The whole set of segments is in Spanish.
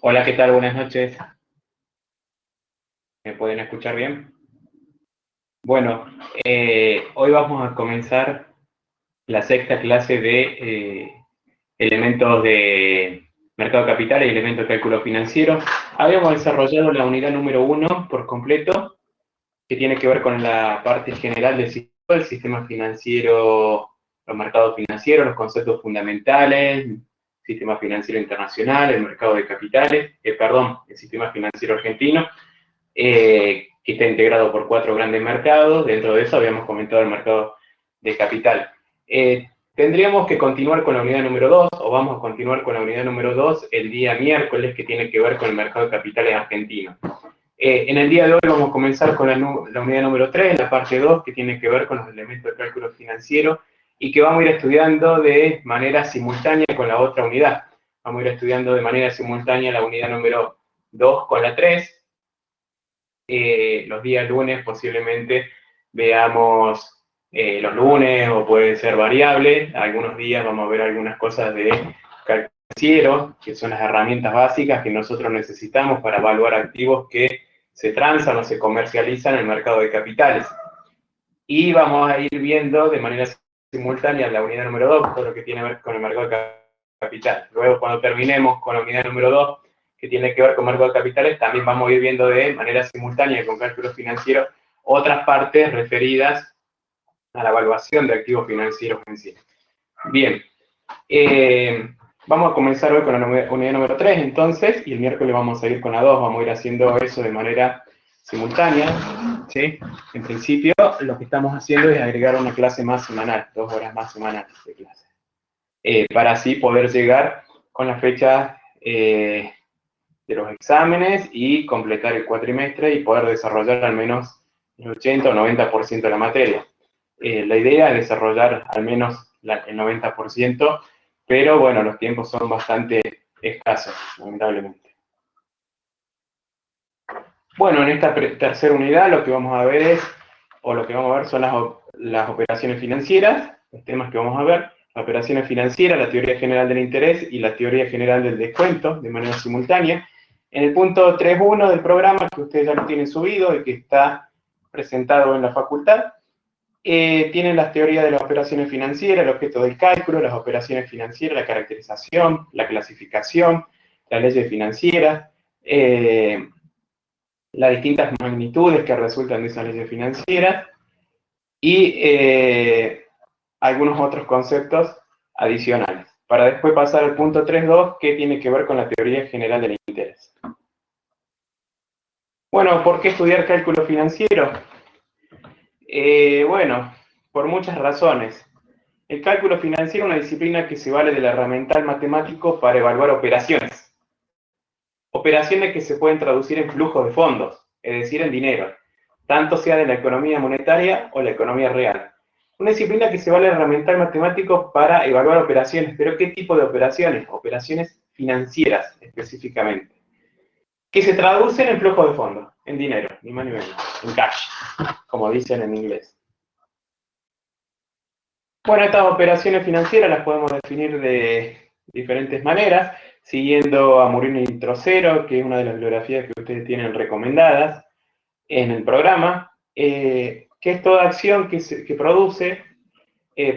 Hola, ¿qué tal? Buenas noches. ¿Me pueden escuchar bien? Bueno, hoy vamos a comenzar la sexta clase de elementos de mercado de capitales y elementos de cálculo financiero. Habíamos desarrollado la unidad número 1 por completo, que tiene que ver con la parte general del sistema financiero, los mercados financieros, los conceptos fundamentales, sistema financiero internacional, el mercado de capitales, el sistema financiero argentino, que está integrado por 4 grandes mercados. Dentro de eso habíamos comentado el mercado de capital. Tendríamos que continuar con la unidad número 2, o vamos a continuar con la unidad número 2 el día miércoles, que tiene que ver con el mercado de capitales argentino. En el día de hoy vamos a comenzar con la unidad número 3, la parte 2, que tiene que ver con los elementos de cálculo financiero y que vamos a ir estudiando de manera simultánea con la otra unidad. Vamos a ir estudiando de manera simultánea la unidad número 2 con la 3. Los días lunes posiblemente veamos los lunes, o puede ser variable. Algunos días vamos a ver algunas cosas de cálculo financiero, que son las herramientas básicas que nosotros necesitamos para evaluar activos que se transan o se comercializan en el mercado de capitales. Y vamos a ir viendo de manera simultánea la unidad número 2, todo lo que tiene que ver con el mercado de capital. Luego, cuando terminemos con la unidad número 2, que tiene que ver con mercado de capitales, también vamos a ir viendo de manera simultánea con cálculo financiero otras partes referidas a la evaluación de activos financieros en sí. Bien, vamos a comenzar hoy con la unidad número 3, entonces, y el miércoles vamos a ir con la 2, vamos a ir haciendo eso de manera simultánea, ¿sí? En principio, lo que estamos haciendo es agregar una clase más semanal, 2 horas más semanales de clase, para así poder llegar con la fecha de los exámenes y completar el cuatrimestre y poder desarrollar al menos el 80 o 90% de la materia. La idea es desarrollar al menos el 90%, pero bueno, los tiempos son bastante escasos, lamentablemente. Bueno, en esta tercera unidad lo que vamos a ver son las operaciones financieras, los temas que vamos a ver, las operaciones financieras, la teoría general del interés y la teoría general del descuento, de manera simultánea. En el punto 3.1 del programa, que ustedes ya lo tienen subido y que está presentado en la facultad, tienen las teorías de las operaciones financieras, el objeto del cálculo, las operaciones financieras, la caracterización, la clasificación, las leyes financieras, las distintas magnitudes que resultan de esas leyes financieras y algunos otros conceptos adicionales. Para después pasar al punto 3.2, que tiene que ver con la teoría general del interés. Bueno, ¿por qué estudiar cálculo financiero? Bueno, por muchas razones. El cálculo financiero es una disciplina que se vale del herramental matemático para evaluar operaciones. Operaciones que se pueden traducir en flujos de fondos, es decir, en dinero, tanto sea de la economía monetaria o la economía real. Una disciplina que se vale del herramental matemático para evaluar operaciones, pero ¿qué tipo de operaciones? Operaciones financieras, específicamente, que se traducen en flujos de fondos, en dinero, ni más ni menos, en cash, como dicen en inglés. Bueno, estas operaciones financieras las podemos definir de diferentes maneras, siguiendo a Murino y Trocero, que es una de las bibliografías que ustedes tienen recomendadas en el programa, que es toda acción que produce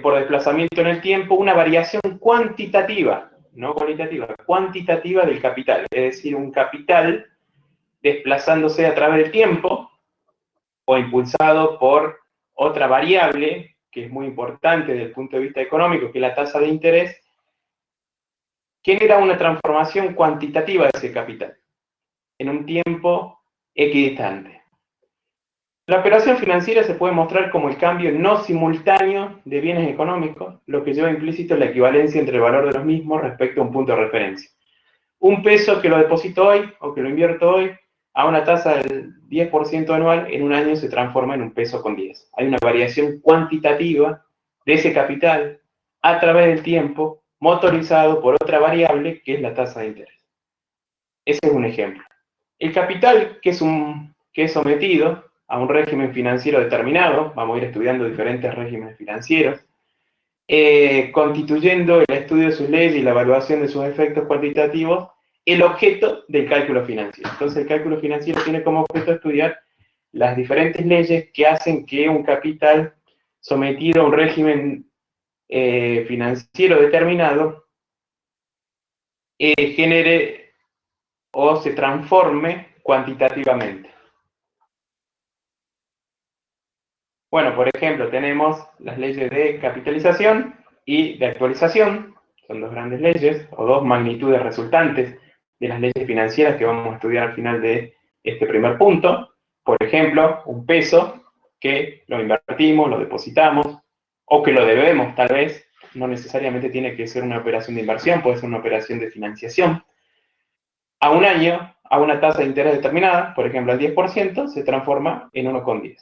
por desplazamiento en el tiempo una variación cuantitativa, no cualitativa, cuantitativa del capital, es decir, un capital desplazándose a través del tiempo o impulsado por otra variable, que es muy importante desde el punto de vista económico, que es la tasa de interés, genera una transformación cuantitativa de ese capital en un tiempo equidistante. La operación financiera se puede mostrar como el cambio no simultáneo de bienes económicos, lo que lleva implícito la equivalencia entre el valor de los mismos respecto a un punto de referencia. Un peso que lo deposito hoy o que lo invierto hoy a una tasa del 10% anual, en un año se transforma en un peso con 10. Hay una variación cuantitativa de ese capital a través del tiempo, motorizado por otra variable que es la tasa de interés. Ese es un ejemplo. El capital que es sometido a un régimen financiero determinado, vamos a ir estudiando diferentes regímenes financieros, constituyendo el estudio de sus leyes y la evaluación de sus efectos cuantitativos el objeto del cálculo financiero. Entonces el cálculo financiero tiene como objeto estudiar las diferentes leyes que hacen que un capital sometido a un régimen financiero determinado genere o se transforme cuantitativamente. Bueno, por ejemplo, tenemos las leyes de capitalización y de actualización, son dos grandes leyes, o dos magnitudes resultantes de las leyes financieras que vamos a estudiar al final de este primer punto. Por ejemplo, un peso que lo invertimos, lo depositamos, o que lo debemos tal vez, no necesariamente tiene que ser una operación de inversión, puede ser una operación de financiación. A un año, a una tasa de interés determinada, por ejemplo al 10%, se transforma en 1,10.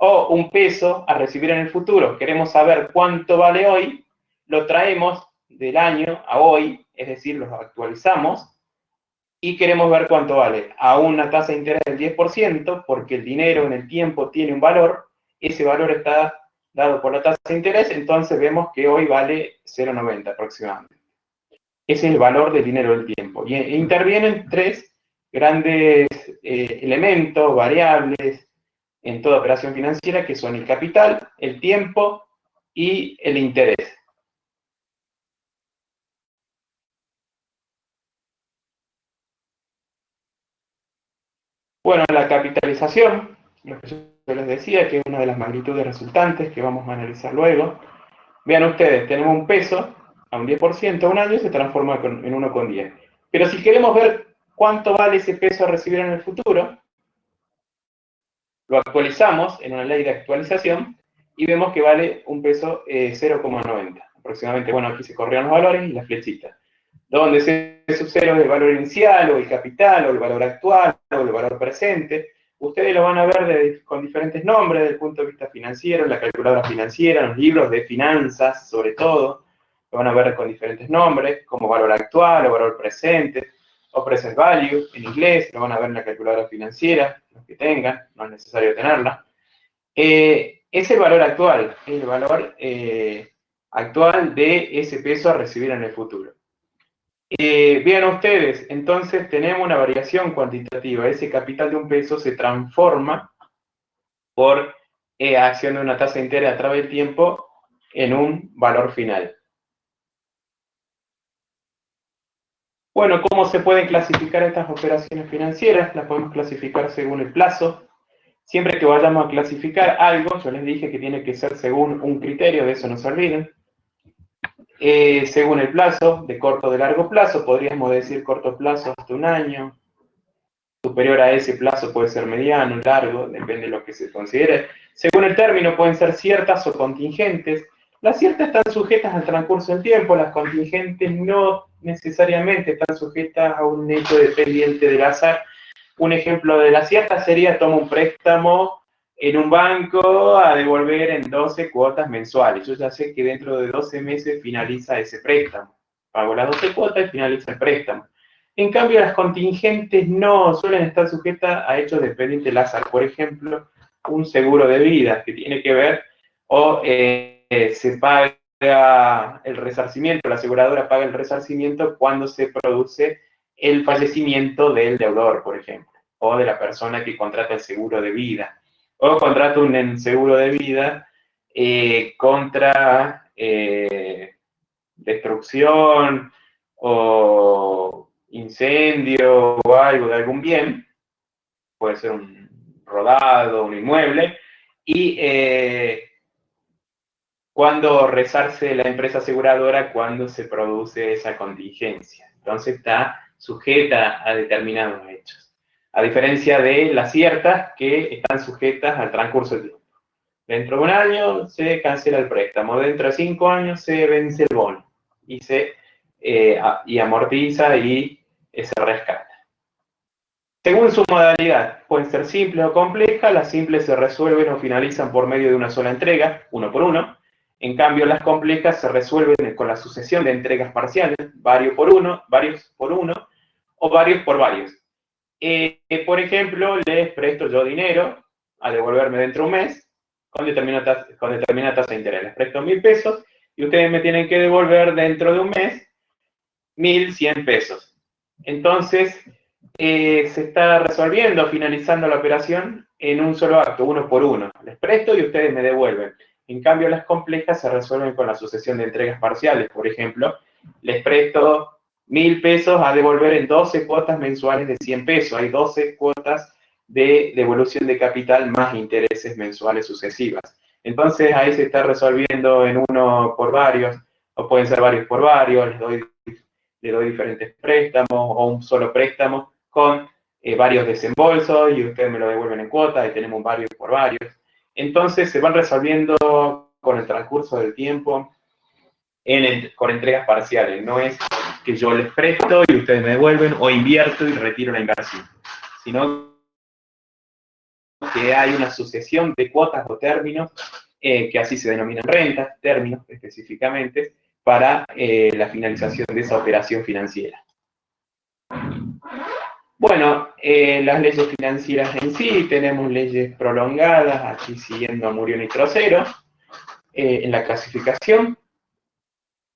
O un peso a recibir en el futuro, queremos saber cuánto vale hoy, lo traemos del año a hoy, es decir, lo actualizamos, y queremos ver cuánto vale a una tasa de interés del 10%, porque el dinero en el tiempo tiene un valor, ese valor está dado por la tasa de interés, entonces vemos que hoy vale 0,90 aproximadamente. Ese es el valor del dinero del tiempo. Y intervienen tres grandes elementos, variables, en toda operación financiera, que son el capital, el tiempo y el interés. Bueno, la capitalización, lo que yo les decía, que es una de las magnitudes resultantes que vamos a analizar luego. Vean ustedes, tenemos un peso a un 10%, a un año se transforma en 1,10. Pero si queremos ver cuánto vale ese peso a recibir en el futuro, lo actualizamos en una ley de actualización y vemos que vale un peso 0,90 aproximadamente. Bueno, aquí se corrieron los valores y la flechita. Donde C sub 0 es el valor inicial, o el capital, o el valor actual, o el valor presente. Ustedes lo van a ver con diferentes nombres desde el punto de vista financiero, en la calculadora financiera, en los libros de finanzas, sobre todo. Lo van a ver con diferentes nombres, como valor actual o valor presente, o present value en inglés, lo van a ver en la calculadora financiera, los que tengan, no es necesario tenerla. Es el valor actual, el valor actual de ese peso a recibir en el futuro. Vean ustedes, entonces tenemos una variación cuantitativa. Ese capital de un peso se transforma por acción de una tasa de interés a través del tiempo en un valor final. Bueno, ¿cómo se pueden clasificar estas operaciones financieras? Las podemos clasificar según el plazo. Siempre que vayamos a clasificar algo, yo les dije que tiene que ser según un criterio, de eso no se olviden. Según el plazo, de corto o de largo plazo, podríamos decir corto plazo hasta un año, superior a ese plazo puede ser mediano, largo, depende de lo que se considere. Según el término pueden ser ciertas o contingentes. Las ciertas están sujetas al transcurso del tiempo, las contingentes no necesariamente están sujetas a un hecho dependiente del azar. Un ejemplo de la cierta sería: tomo un préstamo en un banco a devolver en 12 cuotas mensuales. Yo ya sé que dentro de 12 meses finaliza ese préstamo. Pago las 12 cuotas y finaliza el préstamo. En cambio, las contingentes no suelen estar sujetas a hechos dependientes del azar. Por ejemplo, un seguro de vida que tiene que ver, o se paga el resarcimiento, la aseguradora paga el resarcimiento cuando se produce el fallecimiento del deudor, por ejemplo, o de la persona que contrata el seguro de vida, o contrata un seguro de vida contra destrucción o incendio o algo de algún bien, puede ser un rodado, un inmueble, y cuándo resarce la empresa aseguradora cuando se produce esa contingencia. Entonces está sujeta a determinados hechos. A diferencia de las ciertas que están sujetas al transcurso del tiempo. Dentro de un año se cancela el préstamo, dentro de 5 años se vence el bono y se amortiza y se rescata. Según su modalidad, pueden ser simples o complejas, las simples se resuelven o finalizan por medio de una sola entrega, uno por uno. En cambio, las complejas se resuelven con la sucesión de entregas parciales, varios por uno o varios por varios. Por ejemplo, les presto yo dinero a devolverme dentro de un mes con determinada tasa de interés. Les presto 1.000 pesos y ustedes me tienen que devolver dentro de un mes 1.100 pesos. Entonces, se está resolviendo, finalizando la operación en un solo acto, uno por uno. Les presto y ustedes me devuelven. En cambio, las complejas se resuelven con la sucesión de entregas parciales. Por ejemplo, les presto 1.000 pesos a devolver en 12 cuotas mensuales de 100 pesos. Hay 12 cuotas de devolución de capital más intereses mensuales sucesivas. Entonces, ahí se está resolviendo en uno por varios, o pueden ser varios por varios, le doy diferentes préstamos o un solo préstamo con varios desembolsos y ustedes me lo devuelven en cuotas y tenemos varios por varios. Entonces se van resolviendo con el transcurso del tiempo con entregas parciales. No es que yo les presto y ustedes me devuelven o invierto y retiro la inversión, sino que hay una sucesión de cuotas o términos que así se denominan rentas, términos específicamente, para la finalización de esa operación financiera. Bueno, las leyes financieras en sí, tenemos leyes prolongadas, aquí siguiendo a Murió Nitro Cero, en la clasificación,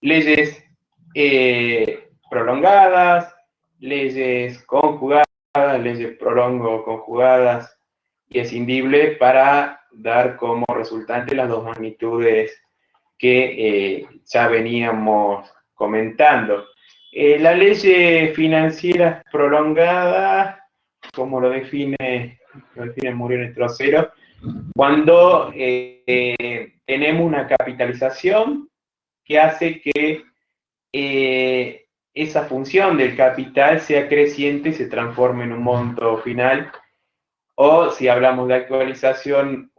leyes prolongadas, leyes conjugadas, leyes prolongo conjugadas y escindible para dar como resultante las dos magnitudes que ya veníamos comentando. La ley financiera prolongada, como lo define Murió Nitro Cero, cuando tenemos una capitalización que hace que esa función del capital sea creciente y se transforme en un monto final, o si hablamos de actualización,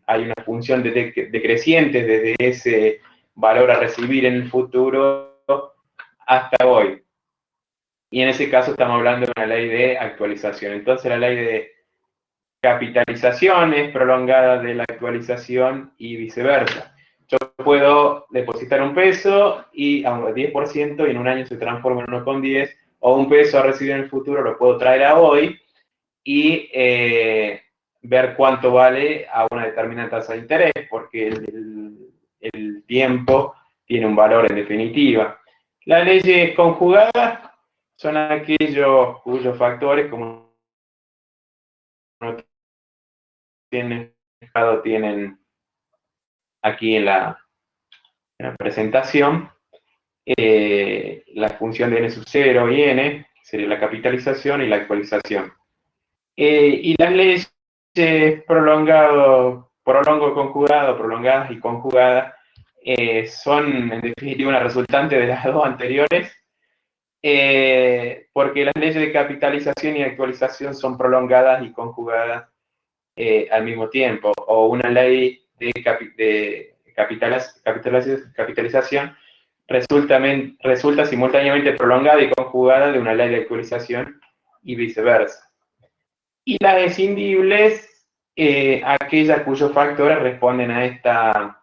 hay una función decreciente desde ese valor a recibir en el futuro hasta hoy. Y en ese caso estamos hablando de una ley de actualización. Entonces la ley de capitalización es prolongada de la actualización y viceversa. Yo puedo depositar un peso y a un 10% y en un año se transforma en 1,10, o un peso a recibir en el futuro lo puedo traer a hoy y ver cuánto vale a una determinada tasa de interés, porque el tiempo tiene un valor en definitiva. Las leyes conjugadas son aquellos cuyos factores, como no tienen aquí en la presentación, la función de n sub 0 y n, sería la capitalización y la actualización. Y las leyes prolongadas y conjugadas son en definitiva una resultante de las dos anteriores, porque las leyes de capitalización y actualización son prolongadas y conjugadas al mismo tiempo, o una ley de capitalización resulta simultáneamente prolongada y conjugada de una ley de actualización y viceversa. Y las escindibles, aquellas cuyos factores responden a esta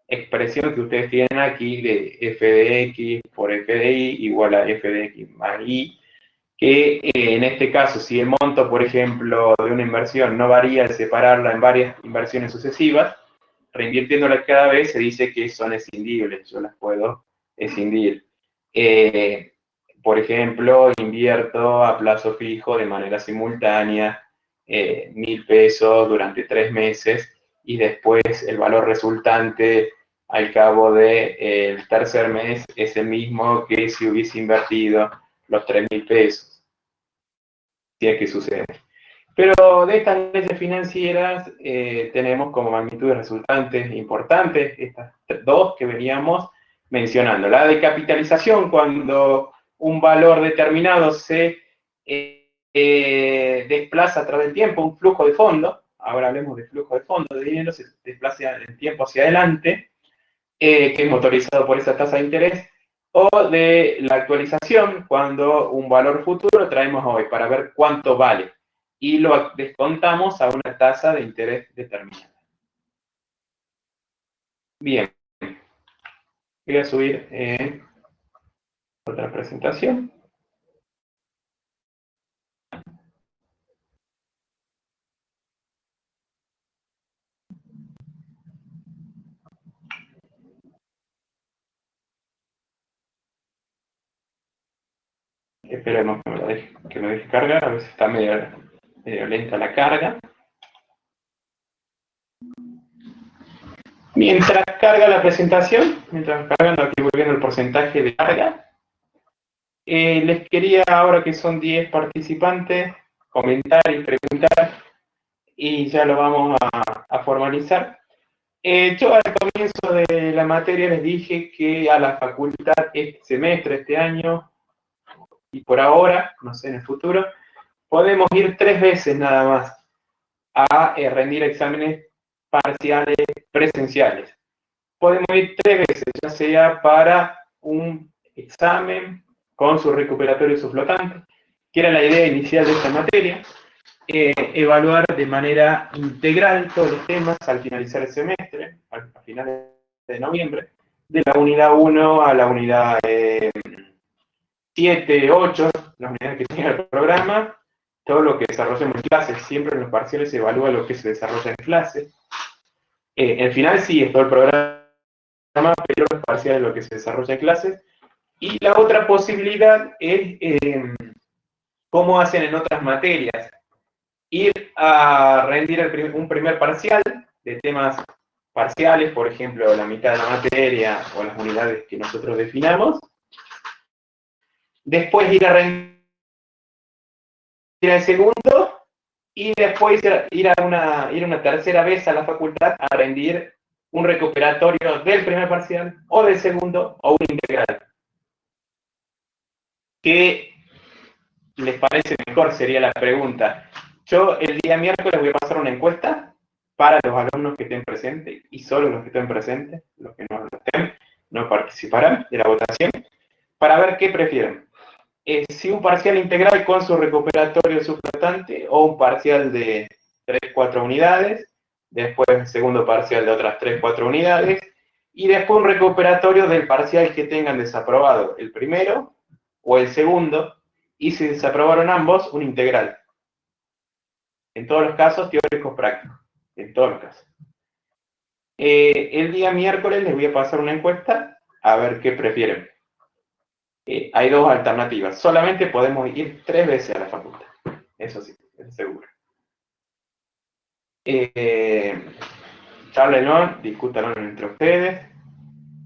expresión que ustedes tienen aquí de f de x por f de y igual a f de x más y, que en este caso, si el monto, por ejemplo, de una inversión no varía al separarla en varias inversiones sucesivas, reinvirtiéndolas cada vez se dice que son escindibles, yo las puedo escindir. Por ejemplo, invierto a plazo fijo de manera simultánea 1.000 pesos durante 3 meses y después el valor resultante al cabo del tercer mes es el mismo que si hubiese invertido los 3.000 pesos. Si es que sucede. Pero de estas leyes financieras tenemos como magnitudes resultantes importantes estas dos que veníamos mencionando. La de capitalización, cuando un valor determinado se desplaza a través del tiempo, un flujo de fondo, ahora hablemos de flujo de fondo de dinero, se desplaza en el tiempo hacia adelante, que es motorizado por esa tasa de interés, o de la actualización, cuando un valor futuro lo traemos hoy para ver cuánto vale y lo descontamos a una tasa de interés determinada. Bien, voy a subir otra presentación. Esperemos que me deje cargar, a veces está medio lenta la carga. Mientras carga la presentación, mientras cargan, aquí voy viendo el porcentaje de carga, les quería, ahora que son 10 participantes, comentar y preguntar, y ya lo vamos a formalizar. Yo al comienzo de la materia les dije que a la facultad este semestre, este año, y por ahora, no sé, en el futuro, podemos ir 3 veces nada más a rendir exámenes parciales presenciales. Podemos ir 3 veces, ya sea para un examen con su recuperatorio y su flotante, que era la idea inicial de esta materia, evaluar de manera integral todos los temas al finalizar el semestre, a finales de noviembre, de la unidad 1 a la unidad 7, 8, las unidades que tiene el programa, todo lo que desarrollemos en clases. Siempre en los parciales se evalúa lo que se desarrolla en clase. En final sí, es todo el programa, pero los parciales lo que se desarrolla en clase. Y la otra posibilidad es cómo hacen en otras materias. Ir a rendir un primer parcial de temas parciales, por ejemplo, la mitad de la materia o las unidades que nosotros definamos. Después ir a rendir el segundo y después ir a una tercera vez a la facultad a rendir un recuperatorio del primer parcial o del segundo o un integral. ¿Qué les parece mejor? Sería la pregunta. Yo el día miércoles voy a pasar una encuesta para los alumnos que estén presentes, y solo los que estén presentes, los que no lo estén, no participarán de la votación, para ver qué prefieren. Si un parcial integral con su recuperatorio subflotante o un parcial de 3-4 unidades, después el segundo parcial de otras 3-4 unidades, y después un recuperatorio del parcial que tengan desaprobado, el primero o el segundo, y si desaprobaron ambos, un integral. En todos los casos, teóricos prácticos. En todos los casos. El día miércoles les voy a pasar una encuesta a ver qué prefieren. Hay dos alternativas. Solamente podemos ir 3 veces a la facultad. Eso sí, es seguro. Charlenlo, discútanlo entre ustedes.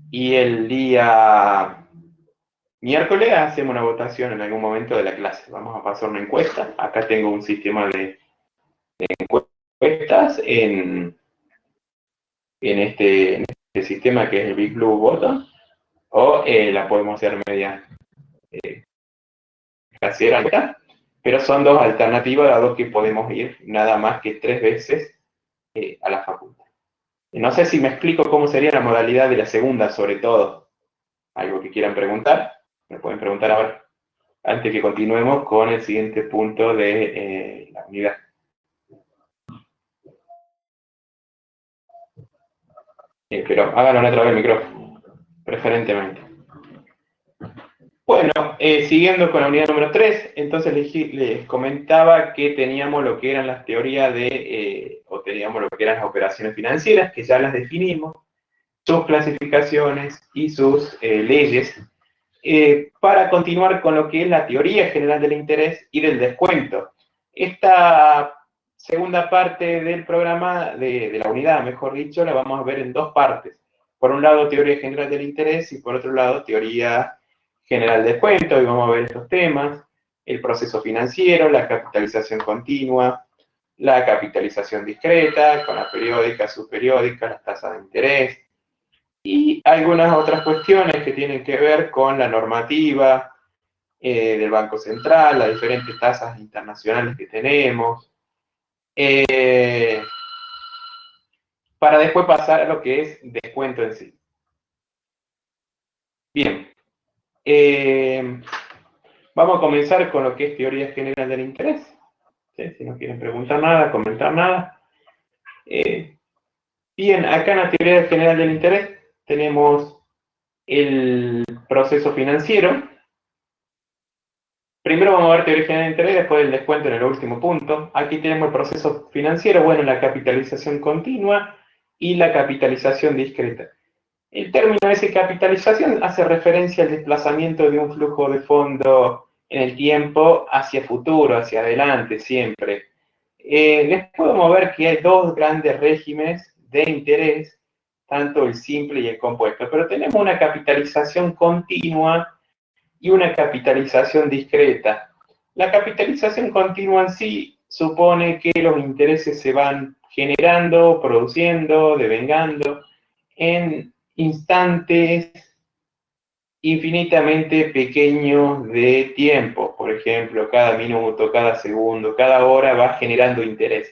Y el día miércoles hacemos una votación en algún momento de la clase. Vamos a pasar una encuesta. Acá tengo un sistema de encuestas en este sistema que es el Big Blue Button, o la podemos hacer media casera, pero son dos alternativas, dado que podemos ir nada más que 3 veces a la facultad. No sé si me explico cómo sería la modalidad de la segunda, sobre todo. Algo que quieran preguntar, me pueden preguntar ahora, antes que continuemos con el siguiente punto de la unidad. Pero háganlo a través del micrófono, preferentemente. Bueno, siguiendo con la unidad número 3, entonces les comentaba que teníamos lo que eran las teorías o teníamos lo que eran las operaciones financieras, que ya las definimos, sus clasificaciones y sus leyes, para continuar con lo que es la teoría general del interés y del descuento. Esta segunda parte del programa, de la unidad, mejor dicho, la vamos a ver en dos partes. Por un lado, teoría general del interés, y por otro lado, teoría general del descuento, y vamos a ver estos temas, el proceso financiero, la capitalización continua, la capitalización discreta, con la periódica, subperiódica, las tasas de interés, y algunas otras cuestiones que tienen que ver con la normativa del Banco Central, las diferentes tasas internacionales que tenemos, para después pasar a lo que es descuento en sí. Bien, vamos a comenzar con lo que es teoría general del interés. ¿Sí? Si no quieren preguntar nada, comentar nada. Bien, acá en la teoría general del interés tenemos el proceso financiero. Primero vamos a ver teoría general del interés, después el descuento en el último punto. Aquí tenemos el proceso financiero, bueno, la capitalización continua y la capitalización discreta. El término de capitalización hace referencia al desplazamiento de un flujo de fondo en el tiempo hacia futuro, hacia adelante, siempre. Les podemos ver que hay dos grandes regímenes de interés, tanto el simple y el compuesto, pero tenemos una capitalización continua y una capitalización discreta. La capitalización continua en sí supone que los intereses se van generando, produciendo, devengando en instantes infinitamente pequeños de tiempo. Por ejemplo, cada minuto, cada segundo, cada hora va generando interés.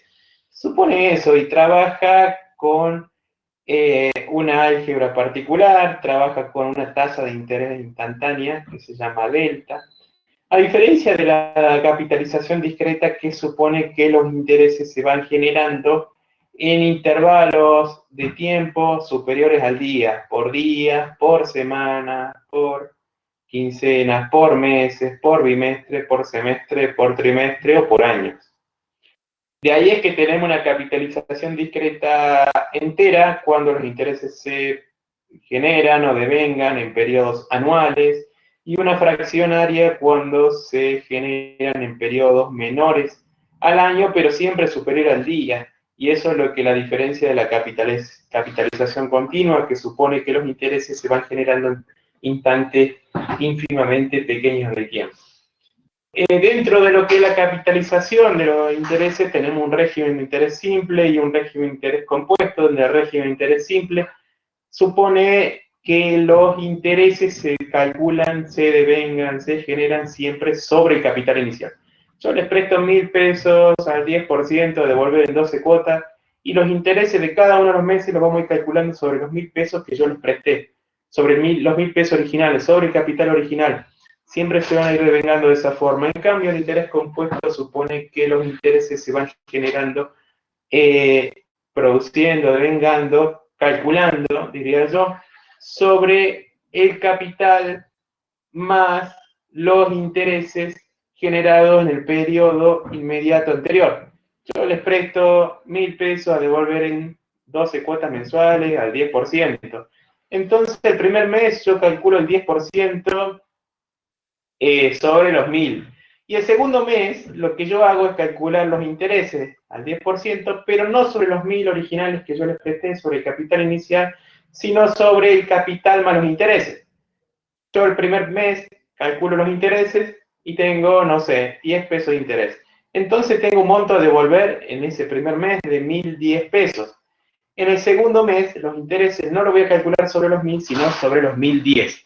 Supone eso y trabaja con una álgebra particular, trabaja con una tasa de interés instantánea que se llama delta. A diferencia de la capitalización discreta, que supone que los intereses se van generando en intervalos de tiempo superiores al día, por semana, por quincenas, por meses, por bimestre, por semestre, por trimestre o por años. De ahí es que tenemos una capitalización discreta entera cuando los intereses se generan o devengan en periodos anuales, y una fraccionaria cuando se generan en periodos menores al año, pero siempre superior al día. Y eso es lo que la diferencia de la capitalización continua, que supone que los intereses se van generando en instantes ínfimamente pequeños de tiempo. Dentro de lo que es la capitalización de los intereses, tenemos un régimen de interés simple y un régimen de interés compuesto, donde el régimen de interés simple supone que los intereses se calculan, se devengan, se generan siempre sobre el capital inicial. Yo les presto 1.000 pesos al 10%, devolver en 12 cuotas, y los intereses de cada uno de los meses los vamos a ir calculando sobre los 1.000 pesos que yo les presté, sobre los 1.000 pesos originales, sobre el capital original. Siempre se van a ir devengando de esa forma. En cambio, el interés compuesto supone que los intereses se van generando, produciendo, devengando, calculando, diría yo, sobre el capital más los intereses generados en el periodo inmediato anterior. Yo les presto 1.000 pesos a devolver en 12 cuotas mensuales al 10%. Entonces, el primer mes yo calculo el 10% sobre los 1.000. Y el segundo mes, lo que yo hago es calcular los intereses al 10%, pero no sobre los 1.000 originales que yo les presté sobre el capital inicial, sino sobre el capital más los intereses. Yo el primer mes calculo los intereses y tengo, no sé, 10 pesos de interés. Entonces tengo un monto a devolver en ese primer mes de 1.010 pesos. En el segundo mes, los intereses no lo voy a calcular sobre los 1.000, sino sobre los 1.010.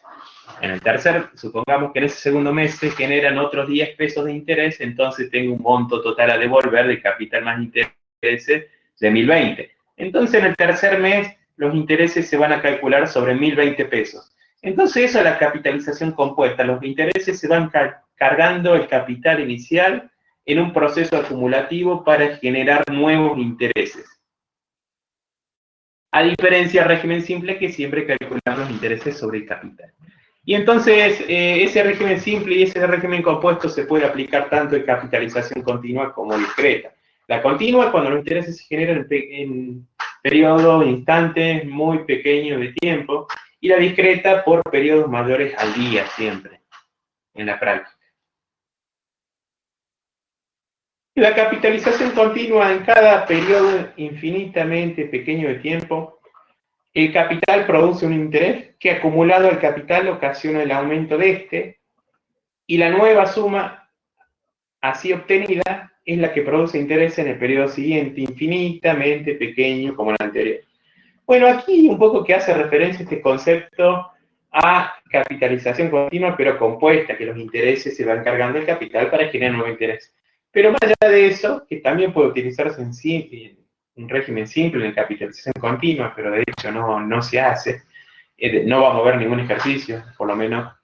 En el tercer, supongamos que en ese segundo mes se generan otros 10 pesos de interés, entonces tengo un monto total a devolver de capital más intereses de 1.020. Entonces en el tercer mes los intereses se van a calcular sobre 1.020 pesos. Entonces eso es la capitalización compuesta. Los intereses se van cargando el capital inicial en un proceso acumulativo para generar nuevos intereses. A diferencia del régimen simple, que siempre calculamos los intereses sobre el capital. Y entonces, ese régimen simple y ese régimen compuesto se puede aplicar tanto en capitalización continua como discreta. La continua, cuando los intereses se generan en periodos, instantes muy pequeños de tiempo, y la discreta por periodos mayores al día, siempre, en la práctica. La capitalización continua en cada periodo infinitamente pequeño de tiempo, el capital produce un interés que acumulado al capital ocasiona el aumento de este, y la nueva suma así obtenida es la que produce interés en el periodo siguiente, infinitamente pequeño como el anterior. Bueno, aquí un poco que hace referencia este concepto a capitalización continua, pero compuesta, que los intereses se van cargando el capital para generar nuevo interés. Pero más allá de eso, que también puede utilizarse en un régimen simple de capitalización continua, pero de hecho no se hace, no vamos a ver ningún ejercicio, por lo menos,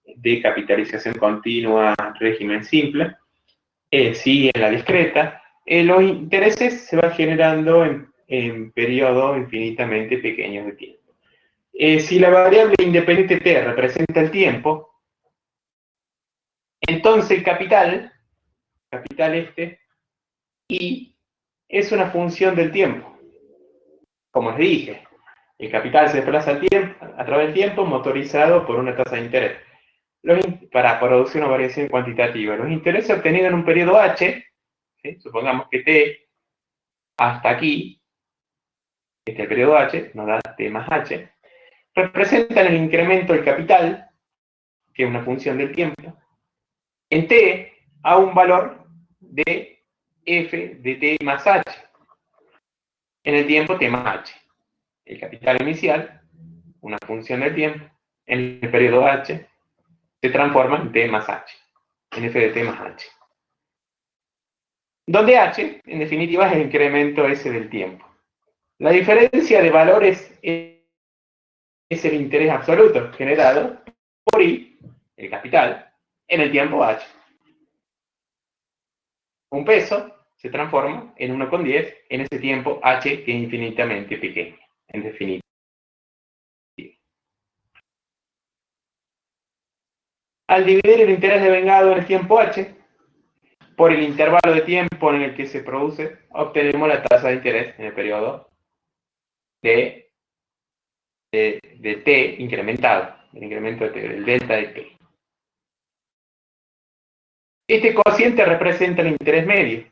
de capitalización continua, régimen simple, sí en la discreta, los intereses se van generando en periodos infinitamente pequeños de tiempo. Si la variable independiente t representa el tiempo, entonces el capital y es una función del tiempo. Como les dije, el capital se desplaza a través del tiempo motorizado por una tasa de interés. Para producir una variación cuantitativa. Los intereses obtenidos en un periodo h, ¿sí? Supongamos que t hasta aquí, este es el periodo h, nos da t más h, representan el incremento del capital, que es una función del tiempo, en t a un valor de f de t más h, en el tiempo t más h. El capital inicial, una función del tiempo, en el periodo h, se transforma en t más h, en f de t más h. Donde h, en definitiva, es el incremento s del tiempo. La diferencia de valores es el interés absoluto generado por I, el capital, en el tiempo h. Un peso se transforma en 1,10 en ese tiempo h que es infinitamente pequeño, en definitiva. Al dividir el interés devengado en el tiempo h por el intervalo de tiempo en el que se produce, obtenemos la tasa de interés en el periodo de t incrementado, el incremento de t, el delta de t. Este cociente representa el interés medio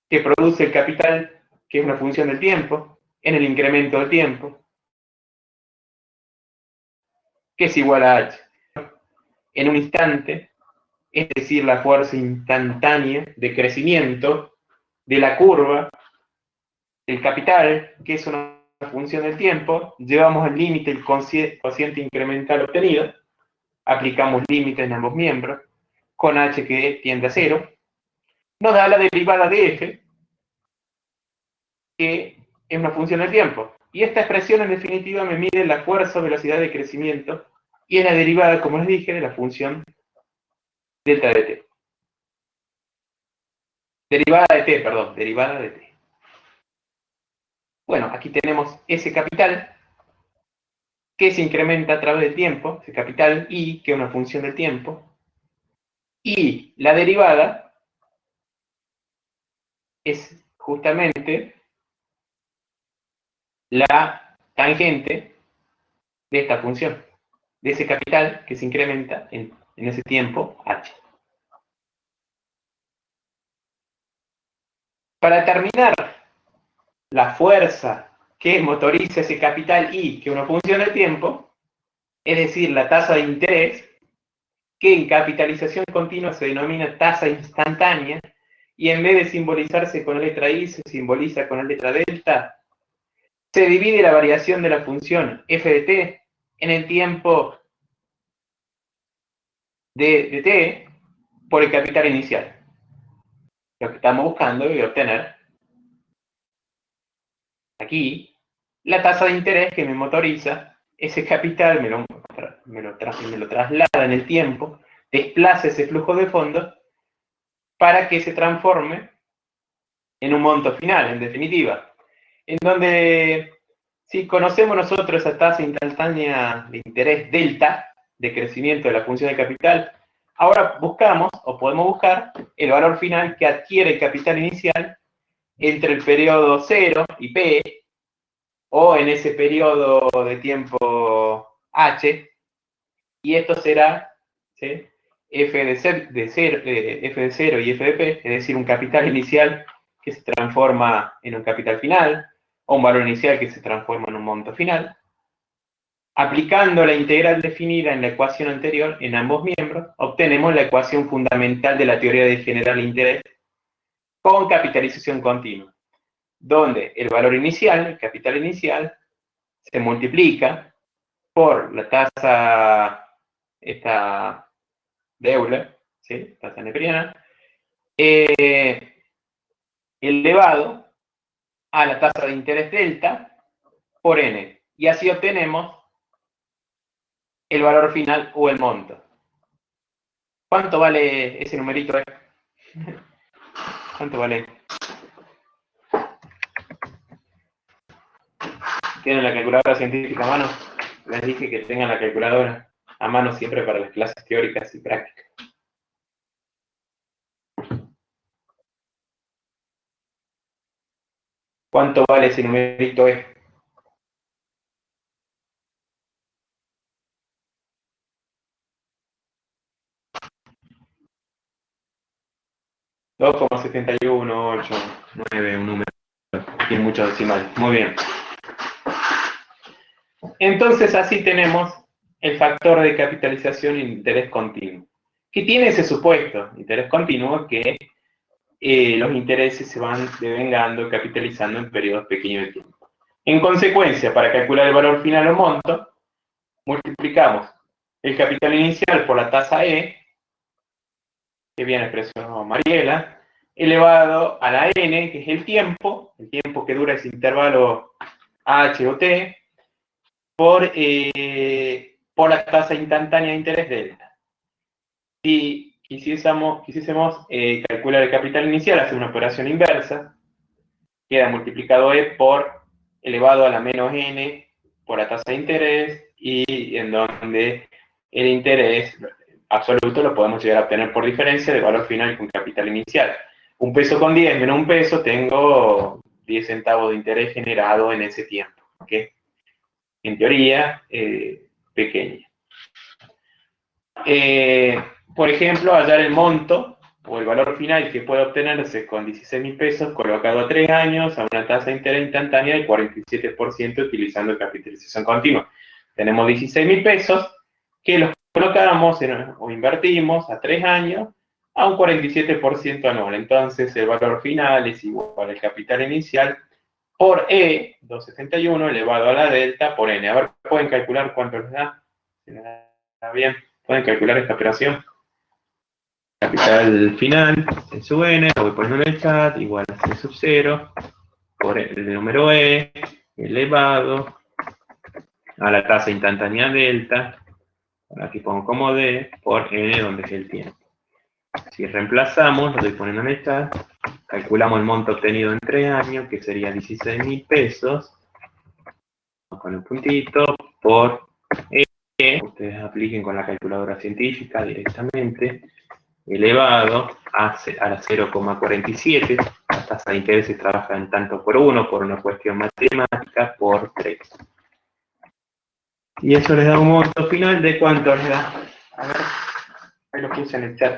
que produce el capital, que es una función del tiempo, en el incremento del tiempo, que es igual a h. En un instante, es decir, la fuerza instantánea de crecimiento de la curva del capital, que es una función del tiempo, llevamos al límite el cociente incremental obtenido, aplicamos límites en ambos miembros, con h que tiende a 0, nos da la derivada de f, que es una función del tiempo. Y esta expresión, en definitiva, me mide la fuerza o velocidad de crecimiento, y es la derivada, como les dije, de la función delta de t. Derivada de t. Bueno, aquí tenemos ese capital, que se incrementa a través del tiempo, ese capital I, que es una función del tiempo, y la derivada es justamente la tangente de esta función, de ese capital que se incrementa en ese tiempo h. Para determinar la fuerza que motoriza ese capital I, que es una función del tiempo, es decir, la tasa de interés, que en capitalización continua se denomina tasa instantánea, y en vez de simbolizarse con la letra I, se simboliza con la letra delta, se divide la variación de la función f de t en el tiempo de t por el capital inicial. Lo que estamos buscando es obtener aquí la tasa de interés que me motoriza ese capital, me lo traslada en el tiempo, desplaza ese flujo de fondo para que se transforme en un monto final, en definitiva. En donde, si conocemos nosotros esa tasa instantánea de interés delta, de crecimiento de la función de capital, ahora buscamos, o podemos buscar, el valor final que adquiere el capital inicial entre el periodo 0 y P, o en ese periodo de tiempo H, y esto será, ¿sí?, F de 0 y F de P, es decir, un capital inicial que se transforma en un capital final, o un valor inicial que se transforma en un monto final. Aplicando la integral definida en la ecuación anterior en ambos miembros, obtenemos la ecuación fundamental de la teoría de general interés con capitalización continua, donde el valor inicial, el capital inicial, se multiplica por la tasa, esta de Euler, ¿sí? Tasa neperiana, elevado a la tasa de interés delta por n. Y así obtenemos el valor final o el monto. ¿Cuánto vale ese numerito? ¿Cuánto vale? ¿Tienen la calculadora científica a mano? Les dije que tengan la calculadora a mano siempre para las clases teóricas y prácticas. ¿Cuánto vale ese numerito? 2,718,9, un número, tiene muchos decimales. Muy bien. Entonces así tenemos el factor de capitalización e interés continuo, que tiene ese supuesto, interés continuo, que los intereses se van devengando, capitalizando en periodos pequeños de tiempo. En consecuencia, para calcular el valor final o monto, multiplicamos el capital inicial por la tasa E, que bien expresó Mariela, elevado a la N, que es el tiempo que dura ese intervalo H o T, por la tasa instantánea de interés delta. Si quisiésemos calcular el capital inicial, hacer una operación inversa, queda multiplicado E por elevado a la menos N por la tasa de interés, y en donde el interés absoluto lo podemos llegar a obtener por diferencia de valor final con capital inicial. 1 peso con 10 menos 1 peso, tengo 10 centavos de interés generado en ese tiempo, ¿okay? En teoría, pequeña. Por ejemplo, hallar el monto o el valor final que puede obtenerse con 16.000 pesos colocado a 3 años a una tasa de interés instantánea del 47% utilizando capitalización continua. Tenemos 16.000 pesos que los colocamos o invertimos a 3 años a un 47% anual. Entonces el valor final es igual al capital inicial por E, 271, elevado a la delta por N. A ver, ¿pueden calcular cuánto les da? Si les da bien, ¿pueden calcular esta operación? Capital final, C sub N, lo voy poniendo en el chat, igual a C sub 0, por el número E, elevado a la tasa instantánea delta, aquí pongo como D, por N, donde es el tiempo. Si reemplazamos, lo estoy poniendo en el chat, calculamos el monto obtenido en 3 años, que sería 16.000 pesos, con el puntito, por E, ustedes apliquen con la calculadora científica directamente, elevado a la 0,47, la tasa de interés se trabaja en tanto por 1, por una cuestión matemática, por 3. Y eso les da un monto final de ¿cuánto les da? A ver, ahí lo puse en el chat.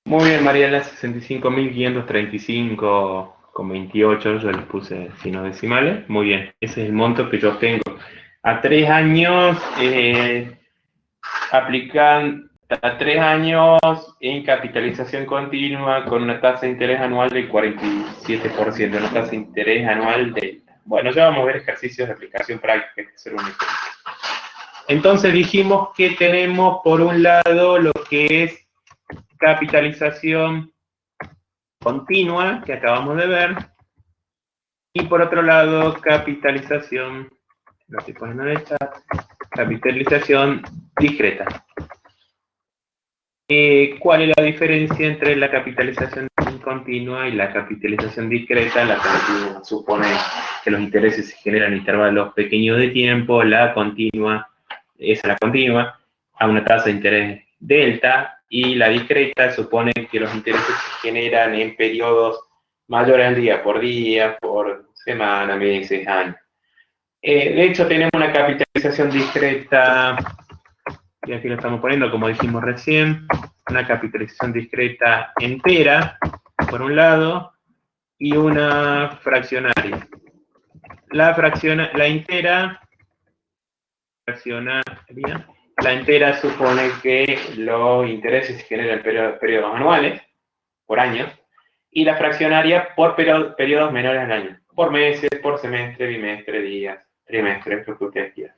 Muy bien, Mariela, 65.535,28, yo les puse signos decimales. Muy bien, ese es el monto que yo obtengo. A 3 años, aplican a 3 años en capitalización continua con una tasa de interés anual del 47%, una tasa de interés anual de... Bueno, ya vamos a ver ejercicios de aplicación práctica, que es un ejemplo. Entonces dijimos que tenemos por un lado lo que es capitalización continua, que acabamos de ver, y por otro lado capitalización, lo estoy poniendo en el chat, capitalización discreta. ¿Cuál es la diferencia entre la capitalización capitalización continua y la capitalización discreta. La continua supone que los intereses se generan en intervalos pequeños de tiempo, la continua es la continua, a una tasa de interés delta, y la discreta supone que los intereses se generan en periodos mayores al día, por semana, meses, años. De hecho, tenemos una capitalización discreta, y aquí lo estamos poniendo como dijimos recién, una capitalización discreta entera, por un lado, y una fraccionaria. La entera supone que los intereses se generan en periodos anuales, por años, y la fraccionaria por periodos menores al año, por meses, por semestre, bimestre, días, trimestre, lo que ustedes quieran.